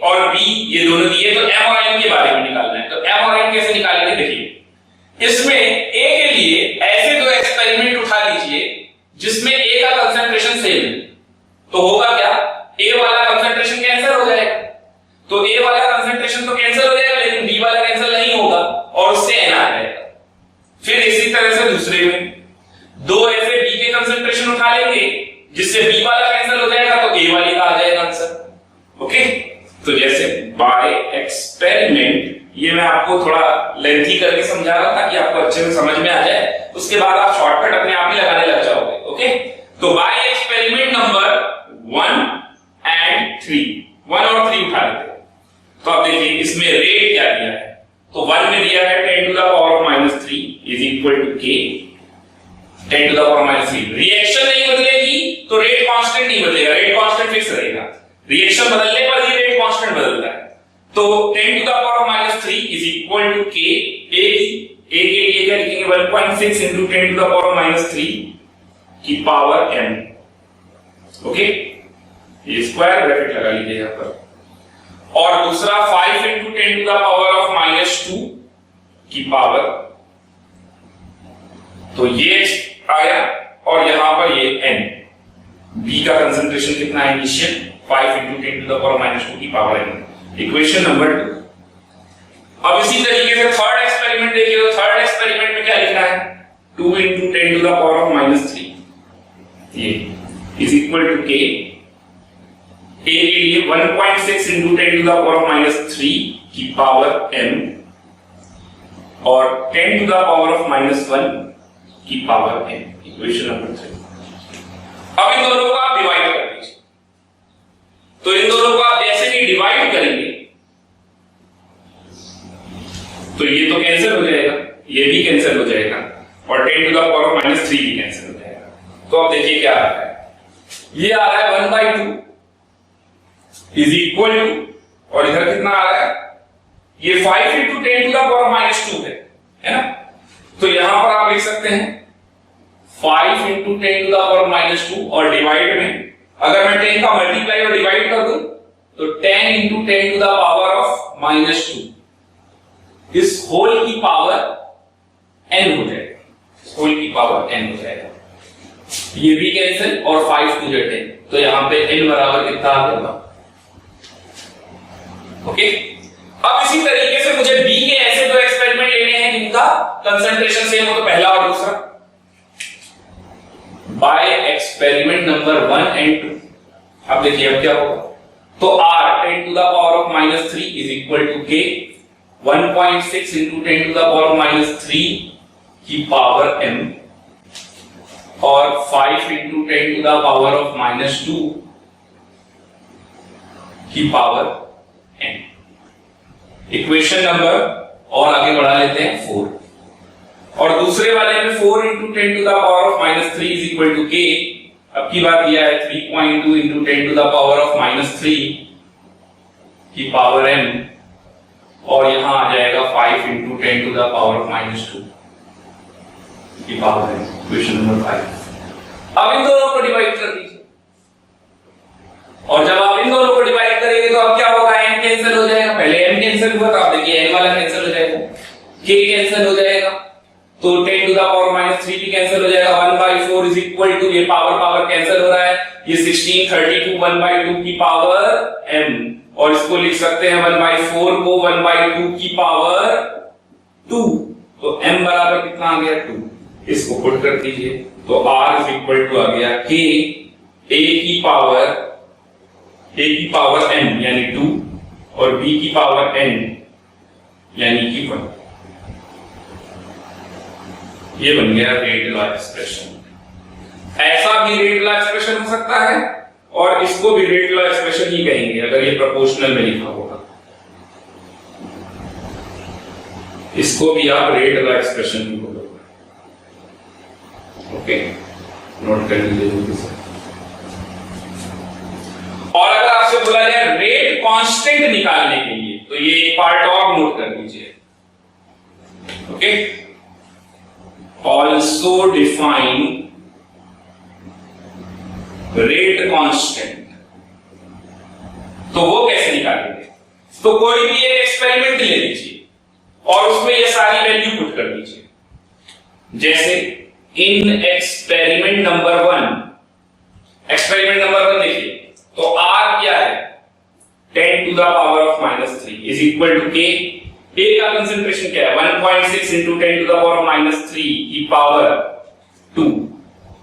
और b ये दोनों दिए, तो m और n के बारे में निकालना है। तो m और n कैसे निकालेंगे, देखिए इसमें a के लिए ऐसे दो एक्सपेरिमेंट उठा लीजिए जिसमें a का कंसंट्रेशन सेम है, तो होगा क्या, a वाला कंसंट्रेशन कैंसिल हो जाएगा, तो a वाला कंसंट्रेशन तो कैंसिल हो जाएगा लेकिन b वाला कैंसिल नहीं होगा और उससे n आ जाएगा। फिर इसी तरह से दूसरे में दो ऐसे b के कंसंट्रेशन उठा लेंगे जिससे b वाला कैंसिल हो जाएगा तो a वाले का आ जाएगा आंसर। ओके, तो जैसे बाय एक्सपेरिमेंट, ये मैं आपको थोड़ा लेंथी करके समझा रहा था कि आपको अच्छे से समझ में आ जाए, उसके बाद आप शॉर्टकट अपने आप ही लगाने लग जाओगे। ओके, तो बाय एक्सपेरिमेंट नंबर 1 and 3, 1 और 3 उठा लेते हैं। तो अब देखिए इसमें रेट क्या दिया है, तो 1 में दिया है 10 to the power of minus 3 is equal to k 10 to the power minus 3। Reaction नहीं बदलेगी तो रेट कांस्टेंट नहीं बदलेगा, रेट कांस्टेंट फिक्स रहेगा। रिएक्शन बदलने पर ही रेट कांस्टेंट बदलता है। तो 10 to the power minus 3 is equal to k, a के लिए क्या लिखेंगे, 1.6 into 10 to the power minus 3 की पावर m। ओके, ये स्क्वायर ब्रैकेट लगा लीजिए यहां पर, और दूसरा 5 into 10 to the power of minus 2 की पावर, तो ये आया, और यहां पर ये n, b का कंसंट्रेशन कितना है initial, 5 into 10 to the power minus 2 की पावर n। Equation number 2। अब इसी तरीके से थर्ड एक्सपेरिमेंट देखिए, तो थर्ड एक्सपेरिमेंट में क्या लिखना है, 2 into 10 to the power of minus 3 ये is equal to k, a के लिए 1.6 into 10 to the power of minus 3 की पावर m और 10 to the power of minus 1 की पावर n। Equation number 3। अब इन दोनों को आप डिवाइड कर दीजिए, तो इन दोनों को आप जैसे ही डिवाइड करेंगे तो ये तो कैंसिल हो जाएगा, ये भी कैंसिल हो जाएगा, और 10 to the power of minus 3 भी कैंसिल हो जाएगा। तो अब देखिए क्या आ रहा है, ये आ रहा है 1/2 is equal to, और इधर कितना आ रहा है, ये 5 into 10 to the power minus 2 है ना, तो यहां पर आप लिख सकते हैं 5 into 10 to the power minus 2, और डिवाइड में अगर मैं 10 का मल्टीप्लाई और डिवाइड कर दूं तो 10 into 10 to the power of minus 2, इस होल की पावर n हो जाएगा, होल की पावर n हो जाएगा, ये भी कैंसिल, और 5 to the 10, तो यहां पे n बराबर कितना आ जाएगा। ओके, अब इसी तरीके से मुझे b के ऐसे दो एक्सपेरिमेंट लेने हैं जिनका कंसंट्रेशन सेम हो, तो पहला और दूसरा। बाय एक्सपेरिमेंट नंबर 1 and 2 अब देखिए अब क्या होगा, तो r 10 to the power of -3 is equal to k 1.6 into 10 to the power of -3 की पावर m और 5 into 10 to the power of -2 की पावर n। इक्वेशन नंबर और आगे बढ़ा लेते हैं 4, और दूसरे वाले में 4 into 10 to the power of -3 is equal to k। अब की बात दिया है 3.2 into 10 to the power of -3 की पावर m, और यहां आ जाएगा 5 into 10 to the power of -2 की पावर m। Question number 5। अब इन दोनों को डिवाइड कर दीजिए, और जब आप इन दोनों को डिवाइड करेंगे तो अब क्या होगा, m कैंसिल हो जाएगा। पहले m कैंसिल हुआ था, आप देखिए n वाला कैंसिल हो जाएगा, k कैंसिल हो जाएगा, तो 10 to the power -3 भी कैंसिल हो जाएगा। 1/4 इज इक्वल टू, ये पावर कैंसिल हो रहा है, ये 16 32 1/2 की पावर m, और इसको लिख सकते हैं 1/4 को 1/2 की पावर 2, तो m बराबर कितना आ गया 2। इसको पुट कर दीजिए, तो r इज इक्वल टू आ गया k a की पावर n यानी 2 और b की पावर n यानी कि 1। ये बन गया रेट लॉ एक्सप्रेशन। ऐसा भी रेट लॉ एक्सप्रेशन हो सकता है, और इसको भी रेट लॉ एक्सप्रेशन ही कहेंगे अगर ये प्रोपोर्शनल में लिखा होगा। इसको भी आप रेट लॉ एक्सप्रेशन ही बोलोगे। ओके, नोट कर लीजिए जल्दी से। और अगर आपसे बोला जाए रेट कांस्टेंट निकालने के लिए, तो ये एक पार्ट और नोट कर लीजिए। Okay, also define rate constant। तो वो कैसे निकालेंगे, तो कोई भी एक एक्सपेरिमेंट ले लीजिए और उसमें ये सारी वैल्यू पुट कर दीजिए। जैसे इन एक्सपेरिमेंट नंबर 1 देखिए, तो r क्या है 10 to the power of -3 is equal to k। A का कंसेंट्रेशन क्या है 1.6 into 10 to the power -3 की पावर 2,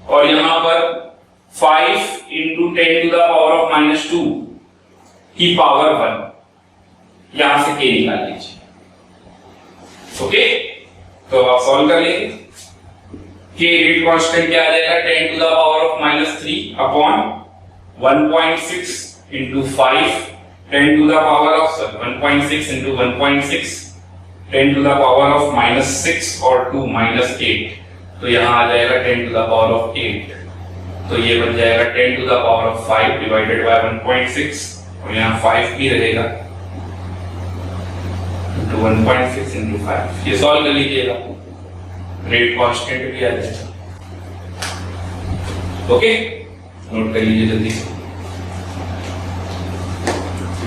और यहां पर 5 into 10 to the power of -2 की पावर 1। यहां से K निकाल लीजिए। ओके, तो आप सॉल्व कर लेंगे। K रेट कांस्टेंट क्या आ जाएगा 10 to the power of -3 upon 1.6 into 5 10 to the power of 1.6 into 1.6 10 to the power of -6 और 2 -8, तो यहां आ जाएगा 10 to the power of 8, तो ये बन जाएगा 10 to the power of 5 divided by 1.6, और यहां 5 भी रहेगा तो 1.6 into 5। ये सॉल्व कर लीजिएगा, रेट कांस्टेंट भी आ जाएगा। ओके, नोट कर लीजिए जल्दी से,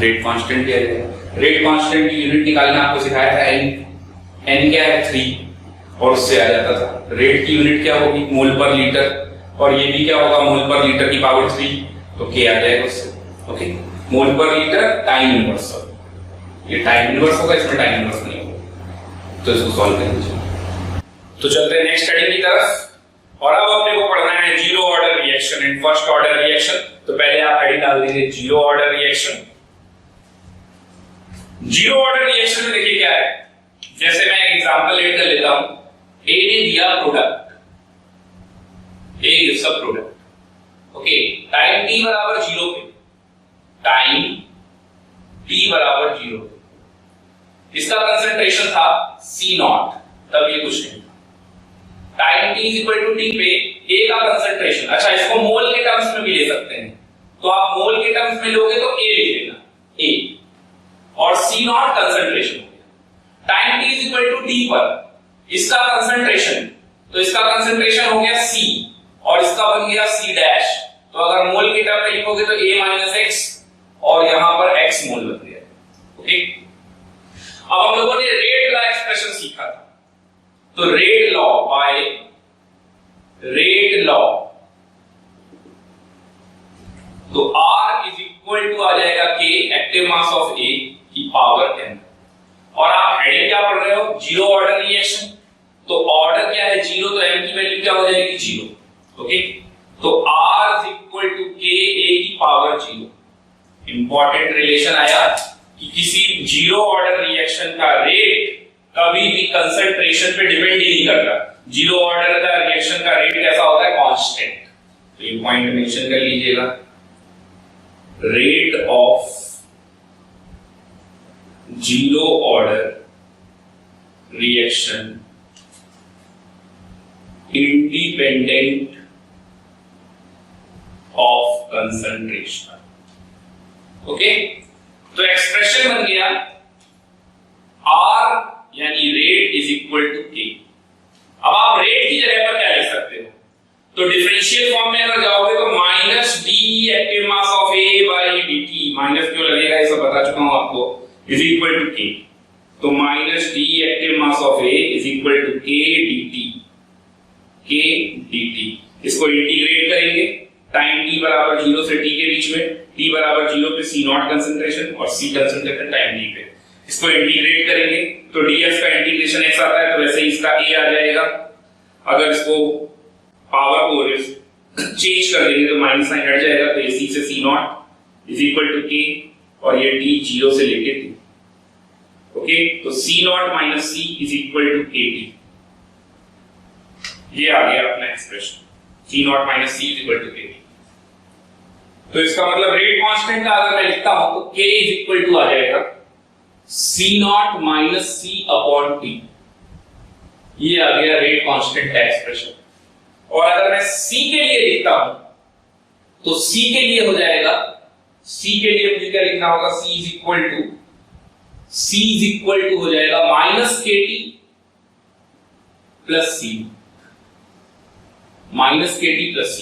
रेट कांस्टेंट क्या है। रेट कांस्टेंट की यूनिट निकालना आपको सिखाया था, n क्या है 3, और उससे आ जाता था। रेट की यूनिट क्या होगी मोल पर लीटर, और ये भी क्या होगा मोल पर लीटर की पावर 3, तो k आ जाएगा उससे। ओके, मोल पर लीटर टाइम इनवर्स, ये टाइम इनवर्स होगा, इसमें टाइम इनवर्स नहीं होगा, तो इसको सॉल्व कर लीजिए। तो चलते हैं नेक्स्ट हेडिंग की तरफ, और अब अपने को पढ़ना है zero order reaction and first order reaction. तो पहले आप हेडिंग डाल दीजिए zero order reaction. Zero order reaction में देखिए क्या है, जैसे मैं एक एग्जांपल लेट कर लेता हूं। ए ने दिया product, A gives a product. Okay, time t बराबर 0 पे, टाइम t बराबर 0 पे इसका कंसंट्रेशन था C0, तब ये कुछ नहीं था। Time t equal to t पे A का कंसंट्रेशन, अच्छा इसको मोल के टर्म्स में भी ले सकते हैं, तो आप मोल के टर्म्स में लोगे तो A ले लेना, A, और C0 कंसंट्रेशन हो गया। Time t equal to t पर इसका कंसंट्रेशन, तो इसका कंसंट्रेशन हो गया C, और इसका बन गया C डैश। तो अगर मोल के टर्म में लिखोगे तो A माइनस x, और यहां पर x मोल बन गया। ओके, अब हम लोगों ने रेट लॉ एक्सप्रेशन सीखा था, तो rate law by rate law, तो R इज इक्वल टू आ जाएगा K active mass of A की पावर n। और आप हेडिंग क्या पढ़ रहे हो, जीरो ऑर्डर रिएक्शन, तो ऑर्डर क्या है 0, तो m की वैल्यू क्या हो जाएगी 0। ओके, तो R is equal to K A की पावर जीरो। इंपॉर्टेंट रिलेशन आया कि किसी जीरो ऑर्डर रिएक्शन का रेट कभी भी कंसंट्रेशन पे डिपेंड ही नहीं करता। जीरो ऑर्डर का रिएक्शन का रेट कैसा होता है? कांस्टेंट। तो ये पॉइंट मेंशन कर लीजिएगा, rate of zero order reaction independent of concentration. Okay, तो एक्सप्रेशन बन गया R यानी रेट इज इक्वल टू के। अब आप रेट की जगह पर क्या लिख सकते हो? तो डिफरेंशियल फॉर्म में अगर जाओगे तो minus D active mass of A by D T, minus क्यों लगेगा ये सब बता चुका हूं आपको, इज इक्वल टू के। तो minus D active mass of A is equal to K D T, K D T. इसको इंटीग्रेट करेंगे टाइम t बराबर 0 से t के बीच में, t बराबर 0 पे c नॉट कंसंट्रेशन और c कंसंट्रेशन टाइम t पे। इसको इंटीग्रेट करेंगे तो dx का इंटीग्रेशन x आता है, तो वैसे ही इसका a आ जाएगा। अगर इसको पावर को चेंज कर देंगे तो माइनस साइन हट जाएगा, तो ac से c not is equal to k और ये t 0 से लेके t। ओके, तो c not minus c is equal to kt। ये आ गया अपना expression, c not minus c is equal to kt। तो इसका मतलब रेट कांस्टेंट का अगर मैं लिखता हूं तो k इज इक्वल टू आ जाएगा c not minus c upon t। ये आ गया रेट कांस्टेंट का एक्सप्रेशन। और अगर मैं c के लिए लिखता हूं तो c के लिए हो जाएगा, c के लिए मुझे क्या लिखना होगा? c इज इक्वल टू हो जाएगा minus kt plus c, minus kt plus c।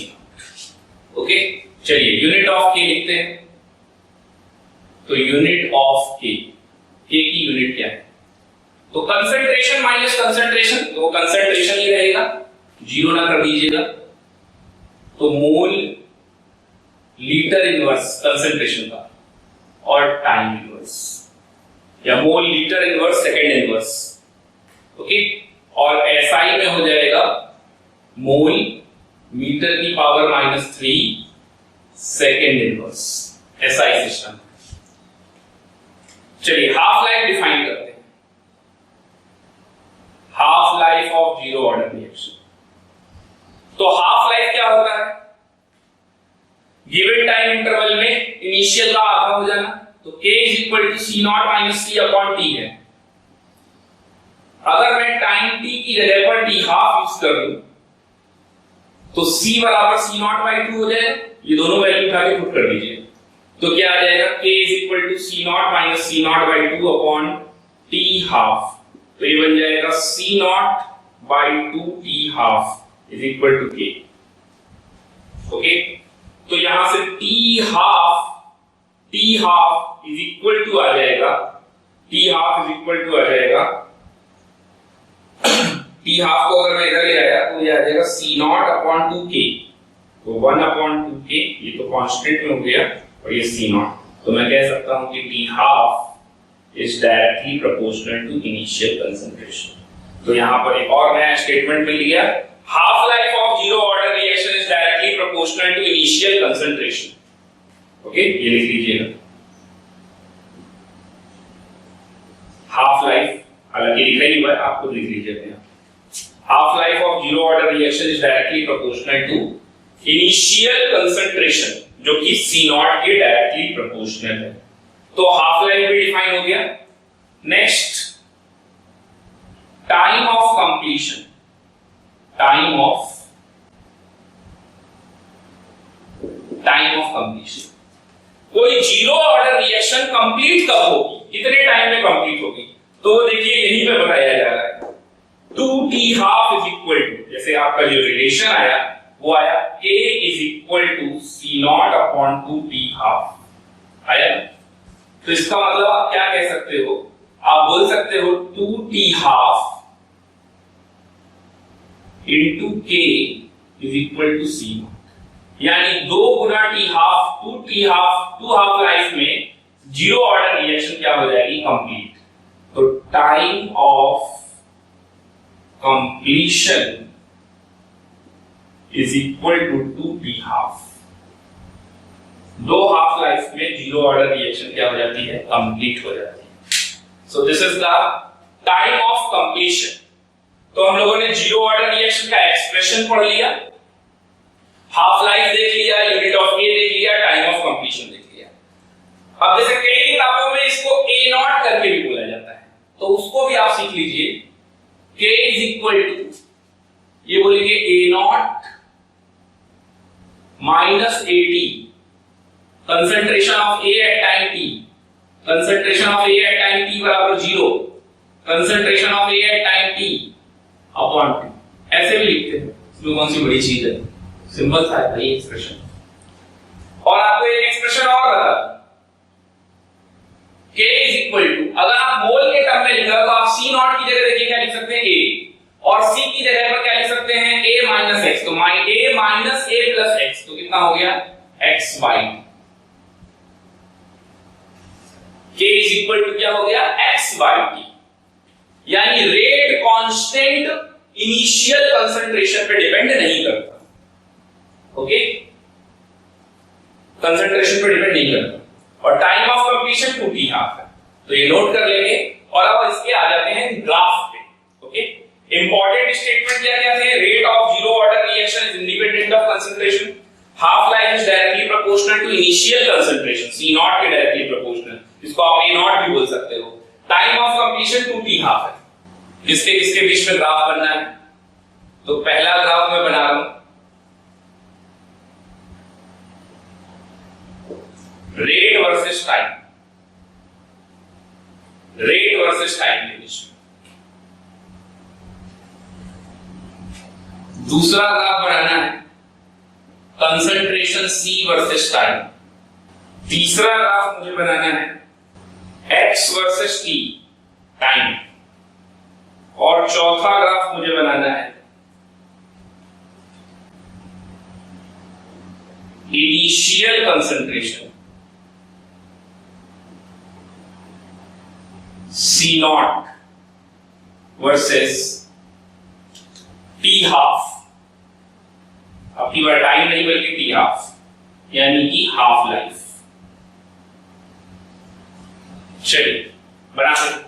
Okay, चलिए यूनिट ऑफ k लिखते हैं। तो यूनिट ऑफ k, k की यूनिट क्या है? तो कंसंट्रेशन माइनस कंसंट्रेशन, तो कंसंट्रेशन ही रहेगा, जीरो ना कर दीजिएगा। तो मोल लीटर इनवर्स कंसंट्रेशन का और टाइम इनवर्स, या mole litre inverse second inverse. Okay, और SI में हो जाएगा मोल मीटर की power -3 second inverse, SI system. चलिए हाफ लाइफ डिफाइन करते हैं। Half life of zero order reaction. तो हाफ लाइफ क्या होता है? गिवन टाइम इंटरवल में इनिशियल का आधा हो जाना। तो k is equal to c not minus c upon t है। अगर मैं टाइम t की जगह पर t हाफ यूज कर लूं तो c बराबर c नॉट बाई 2 हो जाएगा। ये दोनों वैल्यू उठा के पुट कर दीजिए, तो क्या आ जाएगा? k is equal to c not minus c not by 2 upon t half. तो ये बन जाएगा c not by 2 t half is equal to k। Okay, तो यहां से t half is equal to आ जाएगा, t half is equal to आ जाएगा, t हाफ को अगर मैं इधर ले आया तो ये आ जाएगा c नॉट अपॉन 2k। तो 1 अपॉन 2k, ये तो कांस्टेंट में हो गया, और ये c नॉट। तो मैं कह सकता हूं कि t half is directly proportional to initial concentration. तो यहां पर एक और नया स्टेटमेंट मिल गया, half life of zero order reaction is directly proportional to initial concentration. Okay, ये लिख लीजिएगा। हाफ लाइफ, हालांकि लिखा ही हुआ है, आप खुद लिख लीजिए। Half life of zero order reaction is directly proportional to initial concentration, जो कि C नॉट के डायरेक्टली प्रोपोर्शनल है। तो हाफ लाइफ भी डिफाइन हो गया। Next, time of completion. Time of completion, कोई जीरो ऑर्डर रिएक्शन कंप्लीट कब होगी, कितने टाइम में कंप्लीट होगी? तो देखिए यहीं पे बताया जा रहा है 2t half is equal to, जैसे आपका जो रिलेशन आया वो आया k is equal to c naught upon 2t half आया। तो इसका मतलब आप क्या कह सकते हो? आप बोल सकते हो 2t half into k is equal to c naught, यानी 2 गुना t half, 2t half, 2 half life में जीरो ऑर्डर रिएक्शन क्या हो जाएगी? कंप्लीट। तो time of completion is equal to 2t half. दो हाफ लाइफ में जीरो ऑर्डर रिएक्शन क्या हो जाती है, कंप्लीट हो जाती है। So this is the time of completion. तो हम लोगों ने जीरो ऑर्डर रिएक्शन का एक्सप्रेशन पढ़ लिया, हाफ लाइफ देख लिया, यूनिट ऑफ ए देख लिया, टाइम ऑफ कंप्लीशन देख लिया। अब जैसे कई किताबों में इसको ए नॉट करके भी बोला जाता है, तो उसको भी आप सीख लीजिए। K इज इक्वल टू, ये बोलेंगे A not minus A T, concentration of A at time T, concentration of A at time T बराबर zero, concentration of A at time T upon two. ऐसे भी लिखते हैं, इसमें कौन सी बड़ी चीज है, सिंपल सा है भाई एक्सप्रेशन। और आपको एक एक्सप्रेशन और बता, K इज इक्वल टू, अगर आप मोल के टर्म में लिख रहे हो तो आप C नॉट की जगह देखिए क्या लिख सकते हैं A, और C की जगह पर क्या लिख सकते हैं A माइनस एक्स, तो A minus A plus x, तो कितना हो गया x by t. K is equal to क्या हो गया x बाई टी, यानी रेट कांस्टेंट इनिशियल कंसंट्रेशन पे डिपेंड नहीं करता। ओके, कंसंट्रेशन पे डिपेंड नहीं करता। और time of completion 2t half है, तो ये नोट कर लेंगे। और अब इसके आ जाते हैं ग्राफ पे। ओके, इंपॉर्टेंट स्टेटमेंट क्या क्या थे, rate of zero order reaction is independent of concentration, half life is directly proportional to initial concentration, C not के डायरेक्टली प्रोपोर्शनल, इसको आप A नॉट भी बोल सकते हो। Time of completion 2t half है। किसके किसके बीच में ग्राफ बनना है, तो पहला ग्राफ मैं बना रहा हूं, rate versus time, rate versus time के बीच में। दूसरा ग्राफ बनाना है कंसंट्रेशन C वर्सेस टाइम। तीसरा ग्राफ मुझे बनाना है x वर्सेस t टाइम। और चौथा ग्राफ मुझे बनाना है initial concentration C not versus T half. आपकी बार टाइम नहीं बल्कि T हाफ, यानी कि हाफ लाइफ। चलिए बना सकते।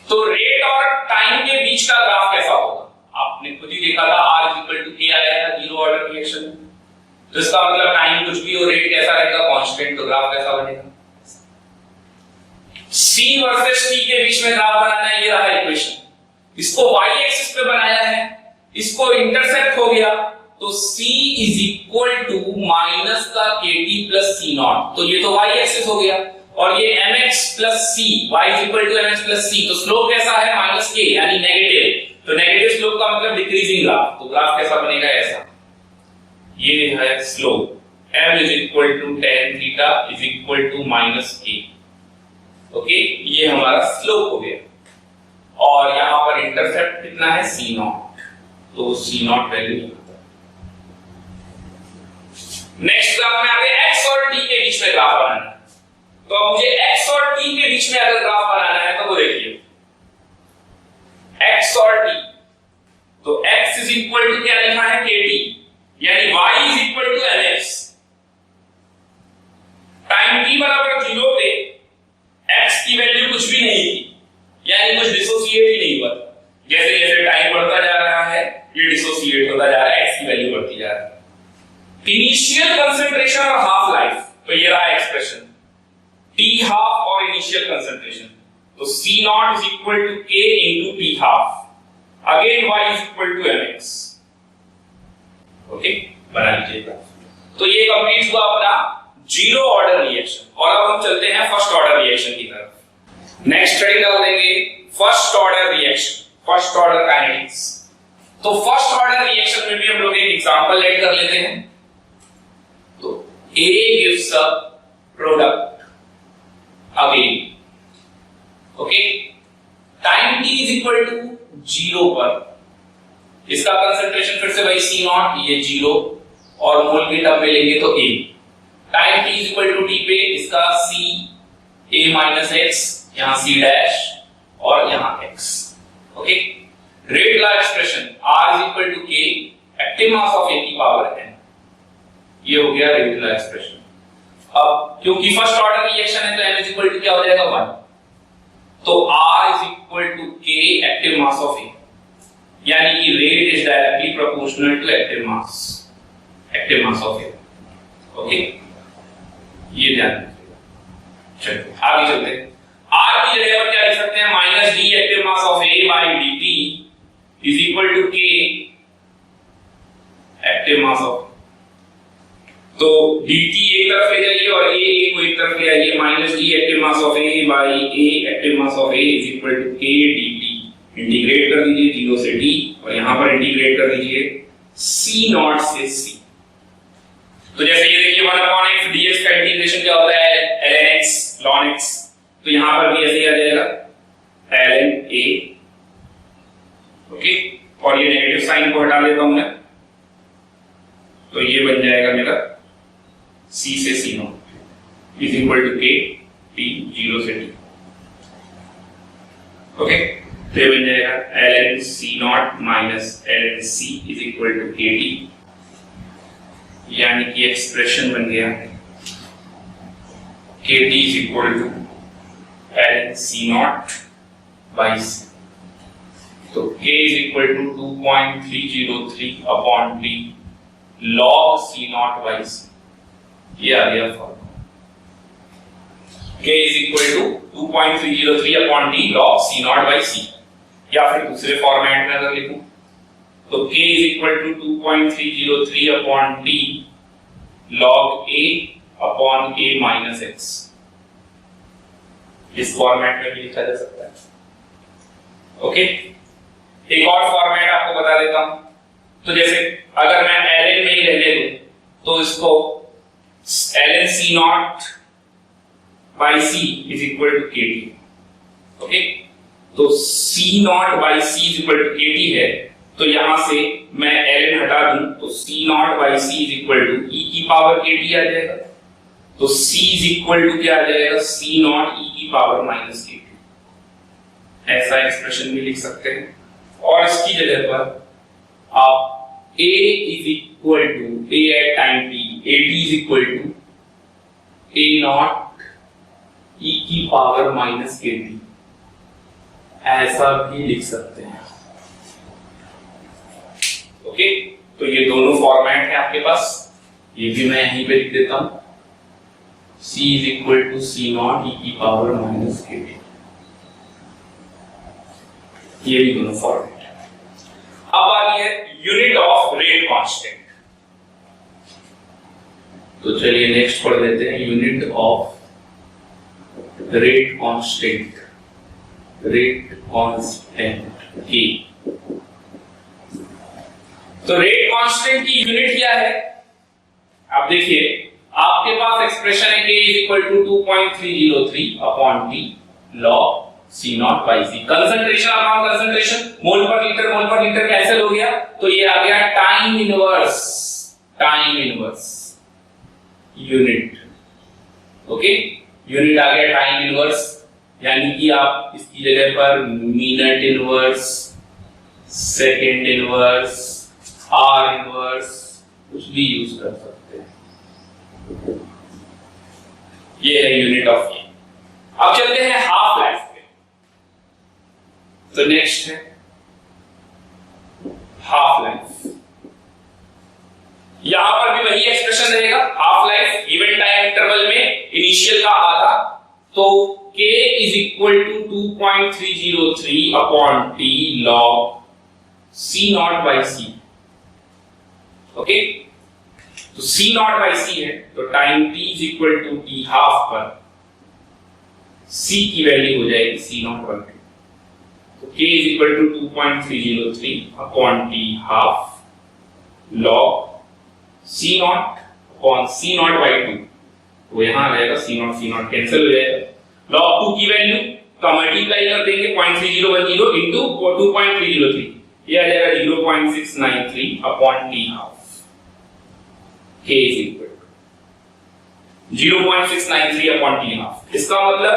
तो रेट और टाइम के बीच का ग्राफ कैसा होगा, आपने खुद ही देखा था, R इक्वल टू K आया था जीरो ऑर्डर रिएक्शन। तो इसका मतलब टाइम कुछ भी हो, रेट कैसा रहेगा, कांस्टेंट, तो ग्राफ कैसा बनेगा। C वर्सेस T के बीच में ग्राफ बनाना है, ये रहा इक्वेशन। इसको y एक्सिस पे बनाया है, इसको इंटरसेक्ट हो गया, तो C is equal to minus का KT प्लस C नॉट, तो ये तो y एक्सिस हो गया। और ये mx plus c, y is equal to mx plus c, तो स्लोप कैसा है माइनस k, यानी नेगेटिव। तो नेगेटिव स्लोप का मतलब डिक्रीजिंग ग्राफ, तो ग्राफ कैसा बनेगा ऐसा, ये है slope, m is equal to tan theta is equal to minus k। Okay, ये हमारा स्लोप हो गया। और यहां पर इंटरसेप्ट कितना है C नॉट, तो C नॉट वैल्यू नहीं पता। नेक्स्ट ग्राफ में आगे x और t के बीच में ग्राफ बनाना है। तो अब मुझे x और t के बीच में अगर ग्राफ बनाना है तो वो देखिए x और t, तो x इज इक्वल टू क्या लिखा है kt, यानी y is equal to mx। Time t बराबर 0 पे x की वैल्यू कुछ भी नहीं थी, यानी कुछ डिसोसिएट ही नहीं हुआ। जैसे जैसे टाइम बढ़ता जा रहा है ये डिसोसिएट होता जा रहा है, x की वैल्यू बढ़ती जा रही है। इनिशियल कंसंट्रेशन और हाफ लाइफ, तो ये रहा एक्सप्रेशन T हाफ और इनिशियल कंसंट्रेशन, तो C not is equal to K into T half, again Y is equal to mx। Okay, बना लीजिएगा। तो ये कंप्लीट हुआ अपना जीरो ऑर्डर रिएक्शन। और अब हम चलते हैं फर्स्ट ऑर्डर रिएक्शन की तरफ। नेक्स्ट स्टडी कर लेंगे first order reaction, first order kinetics. तो फर्स्ट ऑर्डर रिएक्शन में भी हम लोग एक एग्जांपल लेट कर लेते हैं। तो A gives a product again, okay, time t is equal to 0 पर इसका कंसंट्रेशन फिर से वही C नॉट, ये 0, और मोल के टर्म में लेंगे तो A। Time t is equal to t पे इसका C A माइनस x, यहां C डैश और यहां x। Okay, rate law expression R is equal to K active mass of A की पावर n, ये हो गया रेट ला एक्सप्रेशन। अब क्योंकि फर्स्ट ऑर्डर रिएक्शन है तो m इज इक्वल टू क्या हो जाएगा 1, तो r is equal to k active mass of A, यानी कि rate is directly proportional to active mass of A। Okay, ये ध्यान रखिएगा। चलिए आगे चलते हैं। r की जगह पर क्या लिख सकते हैं, minus d active mass of A by dt is equal to k active mass of, तो dt एक तरफ ले जाइए और a को एक तरफ ले आइए, minus d active mass of A by a active mass of A is equal to k dt। Integrate कर दीजिए 0 से d और यहां पर इंटीग्रेट कर दीजिए c नॉट से c। तो जैसे ये देखिए 1/x dx का इंटीग्रेशन क्या होता है, ln x ln x, तो यहां पर भी ऐसे ही आ जाएगा ln a। ओके, और ये नेगेटिव साइन को हटा देता हूं मैं, तो ये बन जाएगा मेरा c से c not is equal to k t 0 से t। ओके, तो ये बन जाएगा ln c not minus ln c is equal to k t, यानी कि एक्सप्रेशन बन गया k t is equal to ln c not by c। तो k is equal to 2.303 upon t log c not by c, ये आ गया formula. k is equal to 2.303 upon t log c not by c, या फिर दूसरे format में अगर लिखूं तो k is equal to 2.303 upon t log a upon a minus x, इस फॉर्मेट में भी लिखा जा सकता है। ओके, एक और फॉर्मेट आपको बता देता हूं, तो जैसे अगर मैं ln में ही रहने दूं तो इसको ln c not by c is equal to kt। Okay, तो c not by c is equal to kt है, तो यहां से मैं ln हटा दूं तो c not by c is equal to e की पावर kt आ जाएगा, तो c इज इक्वल टू क्या आ जाएगा, c नॉट e की पावर माइनस kt। ऐसा एक्सप्रेशन भी लिख सकते हैं, और इसकी जगह पर आप a is equal to a at time t, at is equal to a naught e की पावर माइनस kt, ऐसा भी लिख सकते हैं। ओके, तो ये दोनों फॉर्मेट है आपके पास, ये भी मैं यहीं पे लिख देता हूं, c is equal to c naught e की पावर माइनस kt, ये भी दोनों फॉर्मेट है। अब आ रही है यूनिट ऑफ रेट कांस्टेंट, तो चलिए नेक्स्ट पढ़ लेते हैं unit of rate constant, rate constant की। तो रेट कांस्टेंट की यूनिट क्या है, आप देखिए आपके पास एक्सप्रेशन है k is equal to 2.303 upon t log c not by c। Concentration upon concentration, mole per litre cancel हो गया, तो ये आ गया time inverse unit. Okay, unit आ गया टाइम इनवर्स, यानी कि आप इसकी जगह पर minute inverse, second inverse, or inverse कुछ भी यूज कर सकते हैं। ये है यूनिट ऑफ ये। अब चलते हैं हाफ लाइफ पे, तो नेक्स्ट है हाफ लाइफ। यहां पर भी वही एक्सप्रेशन रहेगा, half life given time interval में इनिशियल का आधा, तो k is equal to 2.303 upon t log c not by c। Okay, तो c नॉट बाई c है, तो time t is equal to t half पर c की वैल्यू हो जाएगी c नॉट बाई 2, तो k is equal to 2.303 upon t half log c naught upon c not by 2, वो यहां आ जाएगा c नॉट कैंसिल हो जाएगा, log 2 की वैल्यू का मल्टीप्लाई कर देंगे 0.3010 इनटू 2.303, ये आ जाएगा 0.693 upon t half, k is equal to 0.693 upon t half. इसका मतलब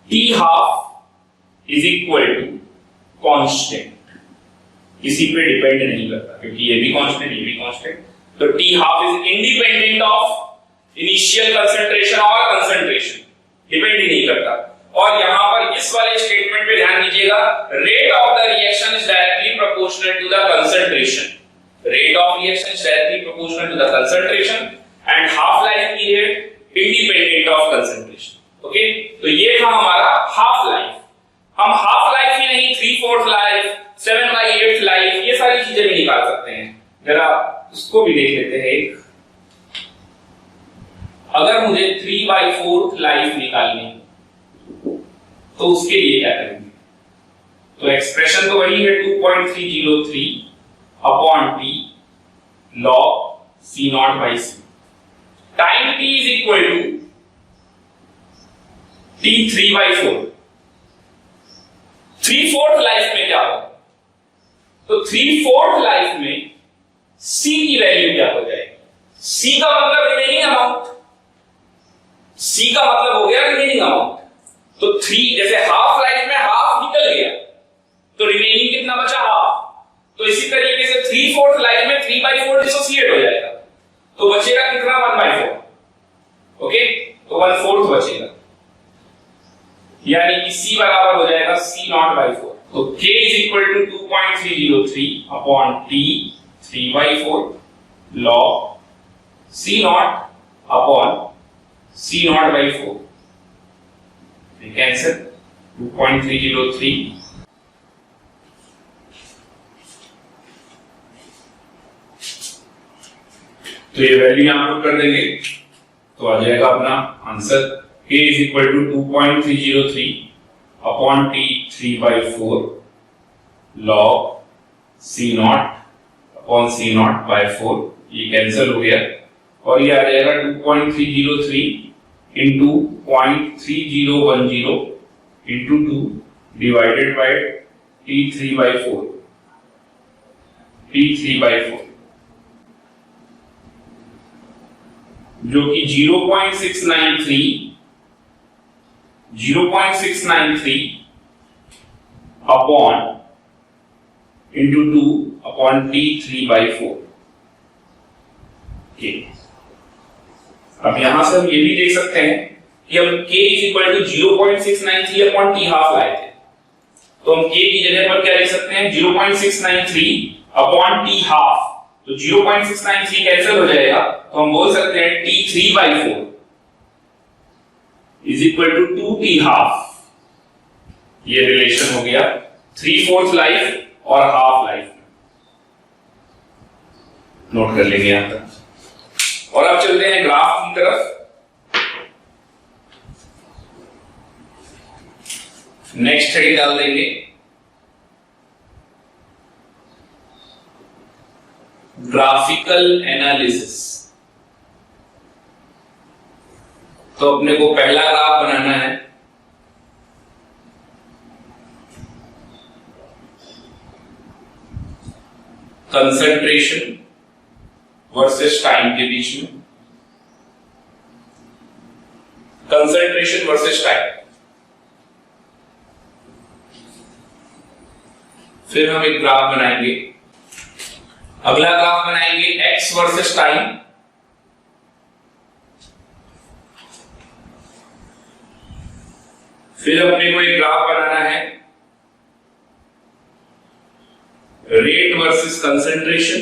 t half is equal to constant, किसी पे डिपेंड नहीं करता, क्योंकि ये भी कांस्टेंट ये भी कांस्टेंट, तो t half is independent of initial concentration और कंसंट्रेशन डिपेंड ही नहीं करता। और यहां पर इस वाले स्टेटमेंट पे ध्यान दीजिएगा, rate of the reaction is directly proportional to the concentration. Rate of reaction is directly proportional to the concentration and half life period independent of concentration. Okay, तो ये था हमारा हाफ लाइफ। हम हाफ लाइफ ही नहीं 3/4 life, 7/8 life, ये सारी चीजें भी निकाल सकते हैं। जरा उसको भी देख लेते हैं। अगर मुझे 3/4 लाइफ निकालनी तो उसके लिए क्या करेंगे? तो एक्सप्रेशन तो वही है 2.303 upon t log C not by c. Time t is equal to t 3/4। 3/4 life में क्या होगा? तो 3/4 लाइफ में c की वैल्यू क्या हो जाएगी? c का मतलब रिमेनिंग अमाउंट, c का मतलब हो गया रिमेनिंग अमाउंट। तो 3 जैसे हाफ लाइफ में हाफ निकल गया तो रिमेनिंग कितना बचा? हाफ। तो इसी तरीके से 3/4 लाइफ में 3/4 डिसोसिएट हो जाएगा तो बचेगा कितना? 1/4। ओके, तो 1/4 बचेगा, यानी कि c बराबर हो जाएगा C नॉट बाई 4। तो k is equal to 2.303 upon t 3/4 log C naught upon C not by 4। Cancel 2.303 तो ये वैल्यू यहां पुट कर देंगे तो आ जाएगा अपना answer k is equal to 2.303 upon t 3/4 log C naught upon C not by 4। ये कैंसिल हो गया और ये आ जाएगा 2.303 into 0.3010 into 2 divided by t 3/4 जो कि 0.693 अपॉन into 2 अपॉन t 3/4। अब यहां से हम ये भी देख सकते हैं कि हम k is equal to 0.693 upon t half लाए थे, तो हम k की जगह पर क्या लिख सकते हैं? 0.693 अपॉन t हाफ। तो 0.693 कैंसिल हो जाएगा तो हम बोल सकते हैं t 3/4 is equal to 2t half. ये रिलेशन हो गया 3/4 लाइफ और हाफ लाइफ। नोट कर लेंगे यहां तक और अब चलते हैं ग्राफ की तरफ। नेक्स्ट हेडिंग डाल देंगे ग्राफिकल एनालिसिस। तो अपने को पहला ग्राफ बनाना है कंसंट्रेशन वर्सेस टाइम के बीच में, कंसंट्रेशन वर्सेस टाइम। फिर हम एक ग्राफ बनाएंगे, अगला ग्राफ बनाएंगे x वर्सेस टाइम, फिर अपने को एक ग्राफ बनाना है rate versus concentration,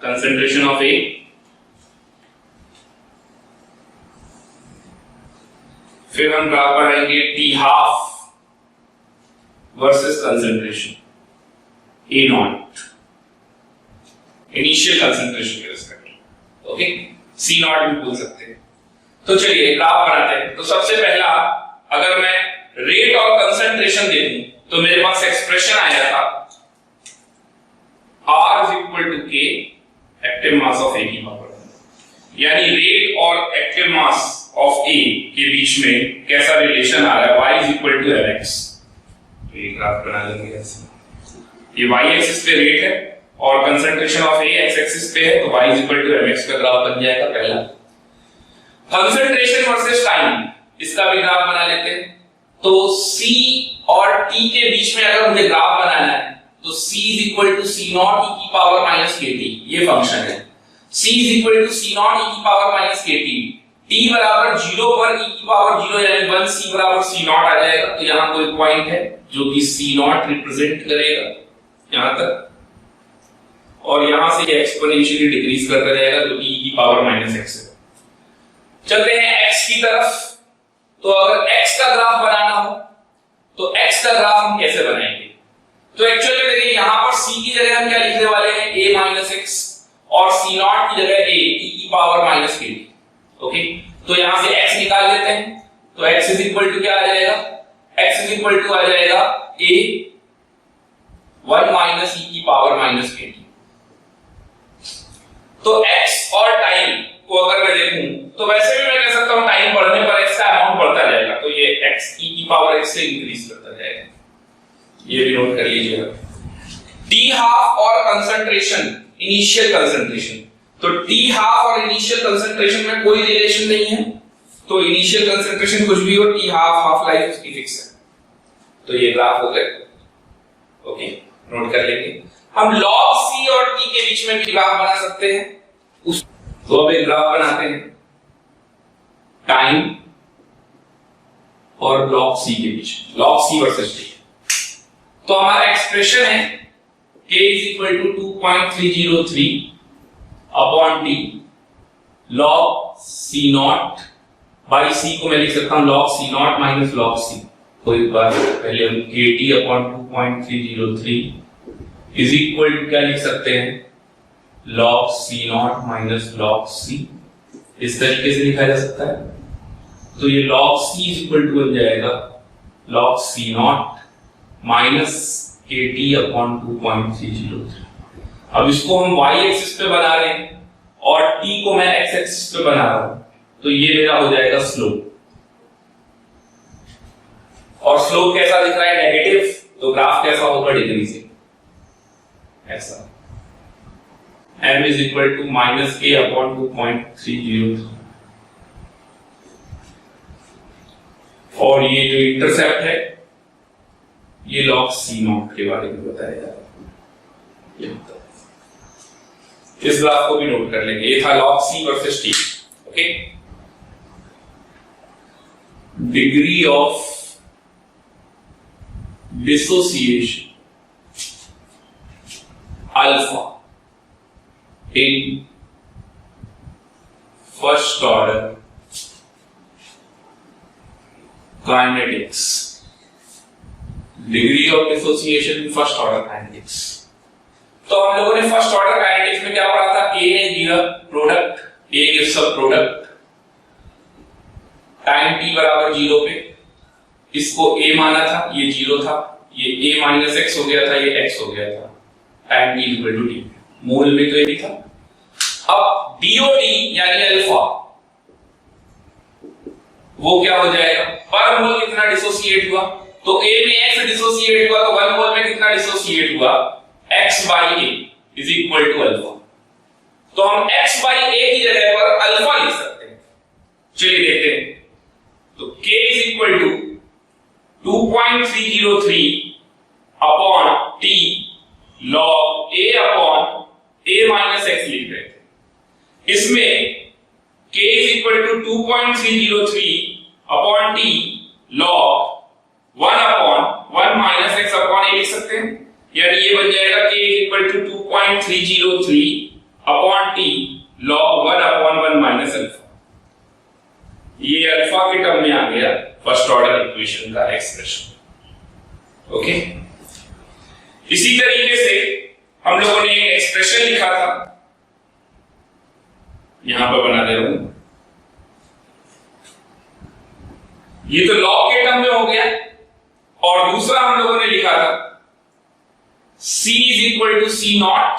concentration of A, फिर हम ग्राफ बनाएंगे T half versus concentration A not, initial concentration के रिस्पेक्ट। ओके, C नॉट भी बोल सकते हैं। तो चलिए ग्राफ बनाते हैं। तो सबसे पहला अगर मैं रेट और कंसंट्रेशन दे दूं तो मेरे पास एक्सप्रेशन आया था R is equal to K active mass of A की पावर, यानी रेट और एक्टिव मास ऑफ A के बीच में कैसा रिलेशन आ रहा है, y is equal to mx। तो ये ग्राफ बना लेंगे ऐसे, ये y एक्सिस पे रेट है और concentration of A x axis पे है, तो y is equal to mx का ग्राफ बन जाएगा पहला। कंसंट्रेशन वर्सेस टाइम, इसका भी ग्राफ बना लेते हैं। तो C और T के बीच में अगर मुझे ग्राफ बनाना है तो C is equal to C naught e की पावर माइनस KT, ये फंक्शन है। c is equal to c naught e की पावर माइनस kt, t बराबर 0 पर e की पावर 0 यानी 1 c बराबर c नॉट आ जाएगा। तो यहां कोई पॉइंट है जो कि c नॉट रिप्रेजेंट करेगा यहां तक, और यहां से ये एक्सपोनेंशियली डिक्रीज करता जाएगा जो कि e की पावर माइनस x है। चलते हैं x की तरफ। तो अगर x का ग्राफ बनाना हो तो x का ग्राफ हम कैसे बनाएंगे? तो एक्चुअली देखिए यहां पर c की जगह हम क्या लिखने वाले हैं, a माइनस x, और c नॉट की जगह a e की पावर माइनस kt। ओके, तो यहां से x निकाल लेते हैं। तो x इज इक्वल टू क्या आ जाएगा, x इज इक्वल टू आ जाएगा a 1 माइनस e की पावर माइनस kt। तो x और टाइम को अगर मैं देखूं तो वैसे भी मैं कह सकता हूं टाइम बढ़ने पर x का अमाउंट बढ़ता जाएगा, तो ये x e की पावर x से इंक्रीज करता जाएगा। ये भी नोट कर लीजिएगा। t हाफ और कंसंट्रेशन, इनिशियल कंसंट्रेशन, तो t हाफ और इनिशियल कंसंट्रेशन में कोई रिलेशन नहीं है। तो इनिशियल कंसंट्रेशन कुछ भी हो, t हाफ हाफ लाइफ उसकी फिक्स है। तो ये ग्राफ हो गए। ओके, नोट कर लेंगे। हम log c और t के बीच में भी ग्राफ बना सकते हैं। तो अब एक ग्राफ बनाते हैं टाइम और log c के बीच, log c वर्सेस t। तो हमारा एक्सप्रेशन है k is equal to 2.303 upon t log c not by c को मैं लिख सकता हूं log c not minus log c। तो एक बार पहले हम kt upon 2.303 is equal to क्या लिख सकते हैं, log c not minus log c। इस तरीके से लिखा जा सकता है। तो ये log c is equal to बन जाएगा log c not minus kt upon 2.303। अब इसको हम y एक्सिस पे बना रहे हैं और t को मैं x एक्सिस पे बना रहा हूं, तो ये मेरा हो जाएगा स्लोप। और स्लोप कैसा दिख रहा है, नेगेटिव, तो ग्राफ कैसा होगा, डिक्रीजिंग, ऐसा। m is equal to minus k upon 2.303। और ये जो इंटरसेप्ट है ये log c नॉट के बारे में बताया जा रहा है। इस ग्राफ को भी नोट कर लेंगे। ये था log c versus t। Okay, degree of dissociation alpha in first order kinetics, degree of dissociation in first order kinetics। तो हम लोगों ने फर्स्ट ऑर्डर काइनेटिक्स में क्या पढ़ा था, A ने दिया product, A gives a product time t बराबर 0 पे, इसको A माना था, ये 0 था, ये A माइनस x हो गया था, ये x हो गया था, time t equal to t। मूल में तो ये था। अब DOT यानी अल्फा वो क्या हो जाएगा, पर मोल कितना डिसोसिएट हुआ, तो A में x डिसोसिएट हुआ, तो 1 मोल में कितना डिसोसिएट हुआ, x by A is equal to alpha. तो हम x by A की जगह पर अल्फा लिख सकते हैं। चलिए देखते हैं। तो K is equal to 2.303 upon T log A upon A minus x लिख रहे थे। इसमें k is equal to 2.303 upon t log 1 upon 1 minus x upon a लिख सकते हैं। यानी ये बन जाएगा k is equal to 2.303 upon t log 1 upon 1 minus alpha. ये अल्फा के टर्म में आ गया फर्स्ट ऑर्डर इक्वेशन का एक्सप्रेशन। ओके, इसी तरीके से हम लोगों ने एक एक्सप्रेशन लिखा था, यहां पर बना दे रहा हूं। ये तो लॉग के टर्म में हो गया, और दूसरा हम लोगों ने लिखा था c is equal to c naught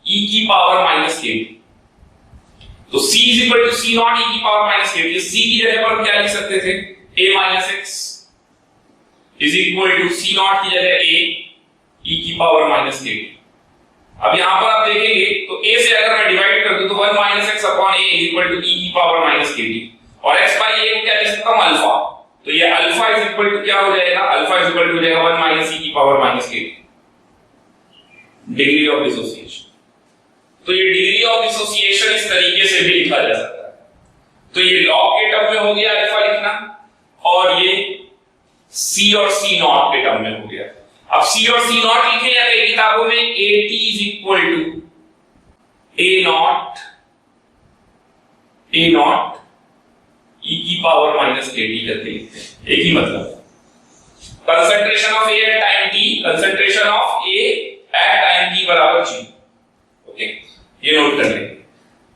e की पावर माइनस के। तो c is equal to c naught e की पावर माइनस के, c की जगह पर क्या लिख सकते थे, a minus x is equal to c not की जगह a e की पावर माइनस के। अब यहां पर आप देखेंगे तो a से अगर मैं डिवाइड कर दूं तो 1 minus x upon a is equal to e की पावर माइनस kt, और x बाई a को क्या लिख सकता हूं, अल्फा। तो ये अल्फा इज इक्वल टू क्या हो जाएगा, अल्फा इज इक्वल टू हो जाएगा 1 माइनस e की power minus kt, degree of dissociation. तो ये डिग्री ऑफ डिसोसिएशन इस तरीके से भी लिखा जा सकता है। तो ये लॉग के टर्म में हो गया अल्फा लिखना, और ये C और C नॉट के टर्म में हो गया। अब C और C नॉट लिखे जाते हैं किताबों में, AT is equal to A naught e की पावर माइनस AT करके लिखते हैं, एक ही मतलब। Concentration of A at time t, concentration of A at time t बराबर 0। ओके, ये नोट कर लेंगे।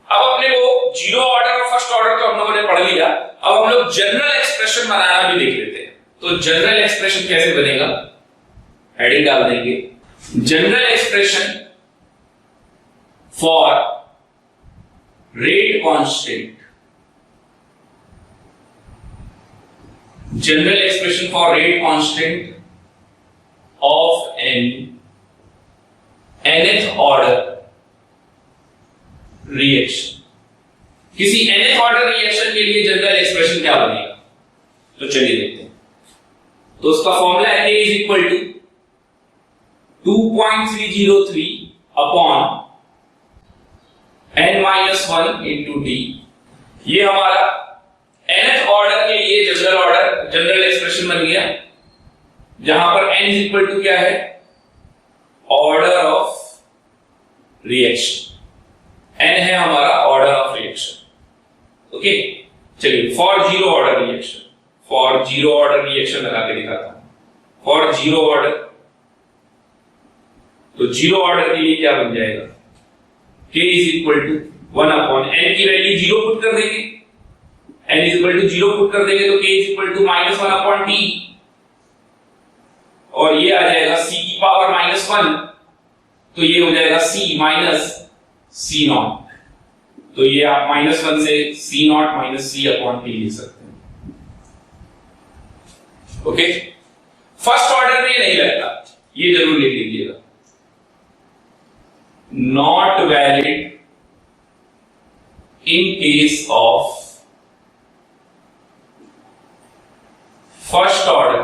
अब अपने को जीरो ऑर्डर और फर्स्ट ऑर्डर तो हम लोगों ने पढ़ लिया, अब हम लोग जनरल एक्सप्रेशन बनाना भी देख लेते हैं। तो जनरल एक्सप्रेशन कैसे बनेगा, हेडिंग डाल देंगे, general expression for rate constant, general expression for rate constant of an nth order reaction. किसी nth ऑर्डर रिएक्शन के लिए जनरल एक्सप्रेशन क्या बनेगा, तो चलिए देखते हैं। तो उसका फॉर्मूला है K is equal to 2.303 upon n-1 into d. ये हमारा nth ऑर्डर के लिए जनरल एक्सप्रेशन बन गया, जहां पर n इज इक्वल टू क्या है, ऑर्डर ऑफ रिएक्शन। n है हमारा ऑर्डर ऑफ रिएक्शन। ओके, चलिए for zero order reaction, for zero order reaction लगा के दिखाता हूं। फॉर जीरो ऑर्डर, तो जीरो ऑर्डर के लिए क्या बन जाएगा, k is equal to 1 upon n की वैल्यू 0 पुट कर देंगे, n is equal to 0 put कर देंगे तो k is equal to -1 upon t, और ये आ जाएगा c की पावर -1, तो ये हो जाएगा c माइनस C नॉट। तो ये आप -1 से C not minus C upon T लिख सकते हैं। ओके, फर्स्ट ऑर्डर में नहीं लगता, ये जरूर लिख लीजिएगा, not valid in case of first order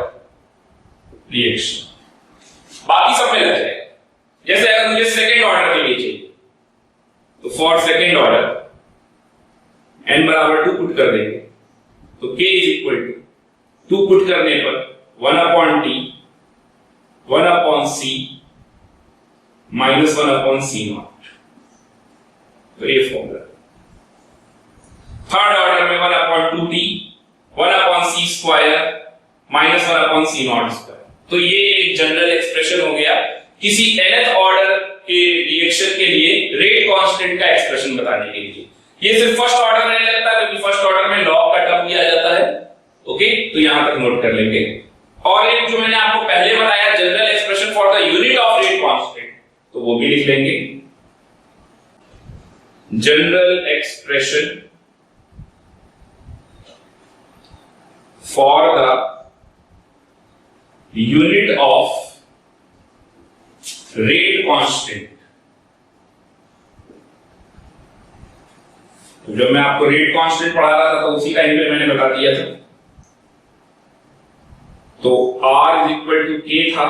reaction. बाकी सब में लग जाएगा। जैसे अगर मुझे सेकेंड ऑर्डर के लिए चाहिए, तो फॉर सेकेंड ऑर्डर n बराबर 2 पुट कर देंगे, तो k is equal to 2 put करने पर 1 upon t 1 upon c -1 upon c naught. तो ये फॉर्मूला। थर्ड ऑर्डर में 1 upon 2t 1 upon c square -1 upon c naught square. तो ये एक जनरल एक्सप्रेशन हो गया किसी nth ऑर्डर के रिएक्शन के लिए रेट कांस्टेंट का एक्सप्रेशन बताने के लिए। ये सिर्फ फर्स्ट ऑर्डर में लगता है, क्योंकि फर्स्ट ऑर्डर में लॉग का टर्म भी आ जाता है। ओके, तो यहां तक नोट कर लेंगे। और एक जो मैंने आपको पहले बताया, general expression for the unit of rate constant, तो वो भी लिख लेंगे, general expression for the unit of rate constant. तो जब मैं आपको रेट कांस्टेंट पढ़ा रहा था तो उसी टाइम पे मैंने बता दिया था। तो R is equal to K था,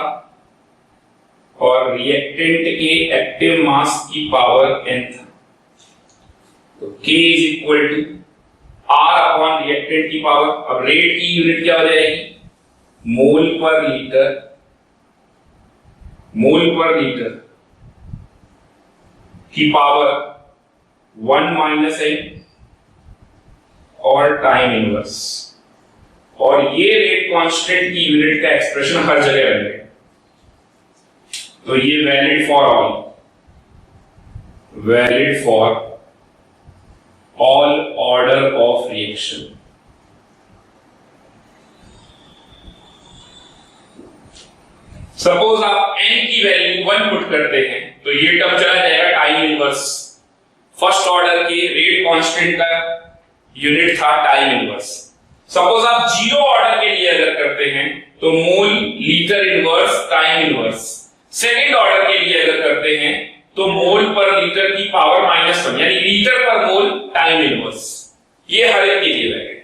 और रिएक्टेंट के एक्टिव मास की पावर n था। तो K is equal to R upon reactant की पावर। अब रेट की यूनिट क्या हो जाएगी, मोल पर लीटर, मोल पर लीटर की पावर 1 माइनस n और टाइम इनवर्स। और ये रेट कांस्टेंट की यूनिट का एक्सप्रेशन हर जगह वैलिड, तो ये valid for all, valid for all order of reaction. Suppose आप n की वैल्यू 1 पुट करते हैं, तो ये टर्म चला जाएगा टाइम इनवर्स। फर्स्ट ऑर्डर के रेट कांस्टेंट का यूनिट था टाइम इनवर्स। सपोज आप जीरो ऑर्डर के लिए अगर करते हैं, तो mole litre inverse time inverse. Second order के लिए अगर करते हैं, तो मोल पर लीटर की पावर -1, यानी लीटर पर मोल टाइम इनवर्स। ये हर एक के लिए वैलिड,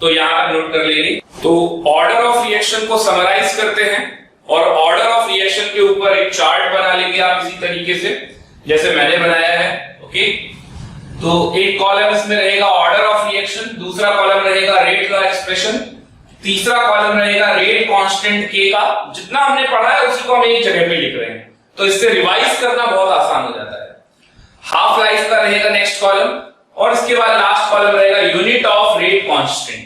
तो यहां नोट कर लेंगे। तो ऑर्डर ऑफ रिएक्शन को समराइज करते हैं, और ऑर्डर ऑफ रिएक्शन के ऊपर एक चार्ट बना लेंगे आप इसी तरीके से। जैसे मैंने बनाया है। ओके, तो एक कॉलम इसमें रहेगा ऑर्डर ऑफ रिएक्शन, दूसरा कॉलम रहेगा रेट लॉ एक्सप्रेशन, तीसरा कॉलम रहेगा रेट कांस्टेंट के का। जितना हमने पढ़ा है उसी को हम एक जगह पे लिख रहे हैं, तो इससे रिवाइज करना बहुत आसान हो जाता है। हाफ लाइफ का रहेगा नेक्स्ट कॉलम, और इसके बाद लास्ट कॉलम रहेगा यूनिट ऑफ रेट कांस्टेंट।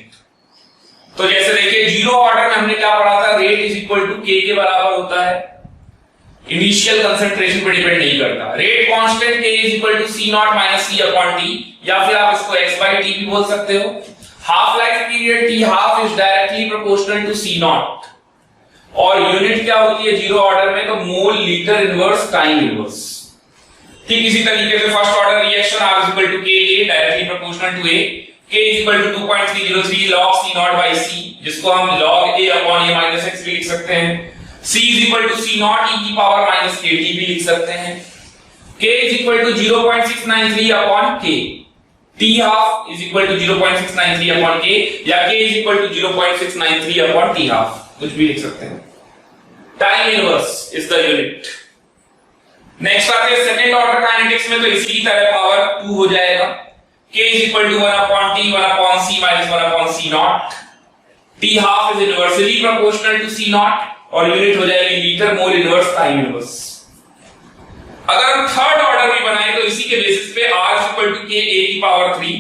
तो जैसे देखिए जीरो ऑर्डर में हमने क्या पढ़ा था, रेट इज इक्वल टू के बराबर होता है, इनिशियल कंसंट्रेशन पर डिपेंड नहीं करता। Rate constant k is equal to c naught minus c upon t, या फिर आप इसको एक्स बाई टी भी बोल सकते हो। Half life period t half is directly proportional to c naught, और यूनिट क्या होती है जीरो ऑर्डर में, तो mole litre inverse time inverse. ठीक इसी तरीके से first order reaction r is equal to k a directly proportional to a, k is equal to 2.303 log c naught by c, जिसको हम log a upon a minus x भी लिख सकते हैं। c is equal to c naught e की power minus kt भी लिख सकते हैं। k is equal to 0.693 upon k, t half is equal to 0.693 upon k, या k is equal to 0.693 upon t half, कुछ भी लिख सकते हैं। Time inverse is the unit. Next आते हैं सेकंड ऑर्डर काइनेटिक्स में, तो इसी की तरह पावर 2 हो जाएगा। k is equal to 1 upon t 1 upon c minus 1 upon c naught, t half is inversely proportional to c naught, और यूनिट हो जाएगी litre mole inverse time inverse. अगर हम थर्ड ऑर्डर भी बनाए तो इसी के बेसिस पे r is equal to k a की power 3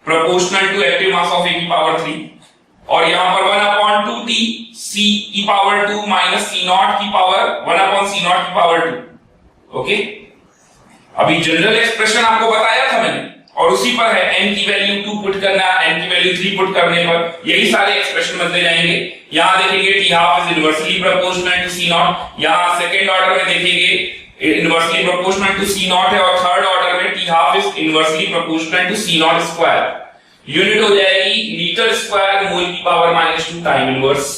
proportional to active mass of a की पावर 3, और यहां पर 1 upon 2t c की पावर 2 minus c naught की पावर 1 upon c naught की पावर 2। ओके, अभी जनरल एक्सप्रेशन आपको बताया था मैंने, और उसी पर है n की वैल्यू 2 पुट करना, n की वैल्यू 3 पुट करने पर यही सारे एक्सप्रेशन बदले जाएंगे। यहां देखेंगे t half is inversely proportional to c naught, यहां सेकंड ऑर्डर में देखेंगे inversely proportional to c naught है, और थर्ड ऑर्डर में t half is inversely proportional to c naught square. Unit हो जाएगी लीटर स्क्वायर मोल की power -2 time inverse.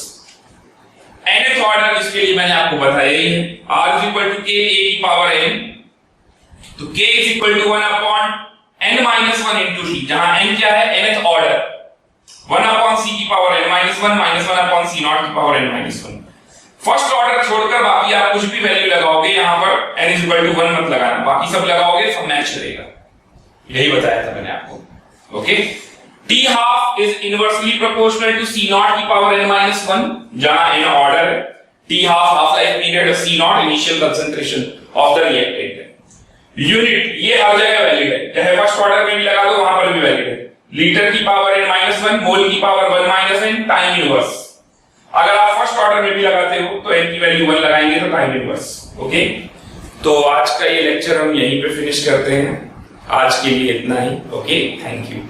nth order इसके लिए मैंने आपको बताया ही है, r is equal to k a की पावर n, तो k is equal to 1 upon n minus 1 into t, जहां n क्या है nth ऑर्डर, 1 अपॉन c की power n minus 1 minus 1 upon c not की power n minus 1। First order छोड़कर बाकी आप कुछ भी वैल्यू लगाओगे, यहां पर n इज इक्वल टू 1 मत लगाना, बाकी सब लगाओगे सब मैच करेगा, यही बताया था मैंने आपको। Okay, t half is inversely proportional to c not की पावर n माइनस 1, जहां n ऑर्डर है, t half life period of c naught initial concentration of the reactant. Unit ये हर जगह वैलिड है, चाहे फर्स्ट ऑर्डर में भी लगा दो वहां पर भी वैलिड है, लीटर की पावर n माइनस 1 मोल की power 1 minus n time inverse. अगर आप फर्स्ट ऑर्डर में भी लगाते हो तो n की वैल्यू 1 लगाएंगे तो टाइम इनवर्स। ओके, तो आज का ये लेक्चर हम यहीं पे फिनिश करते हैं, आज के लिए इतना ही। Okay, thank you.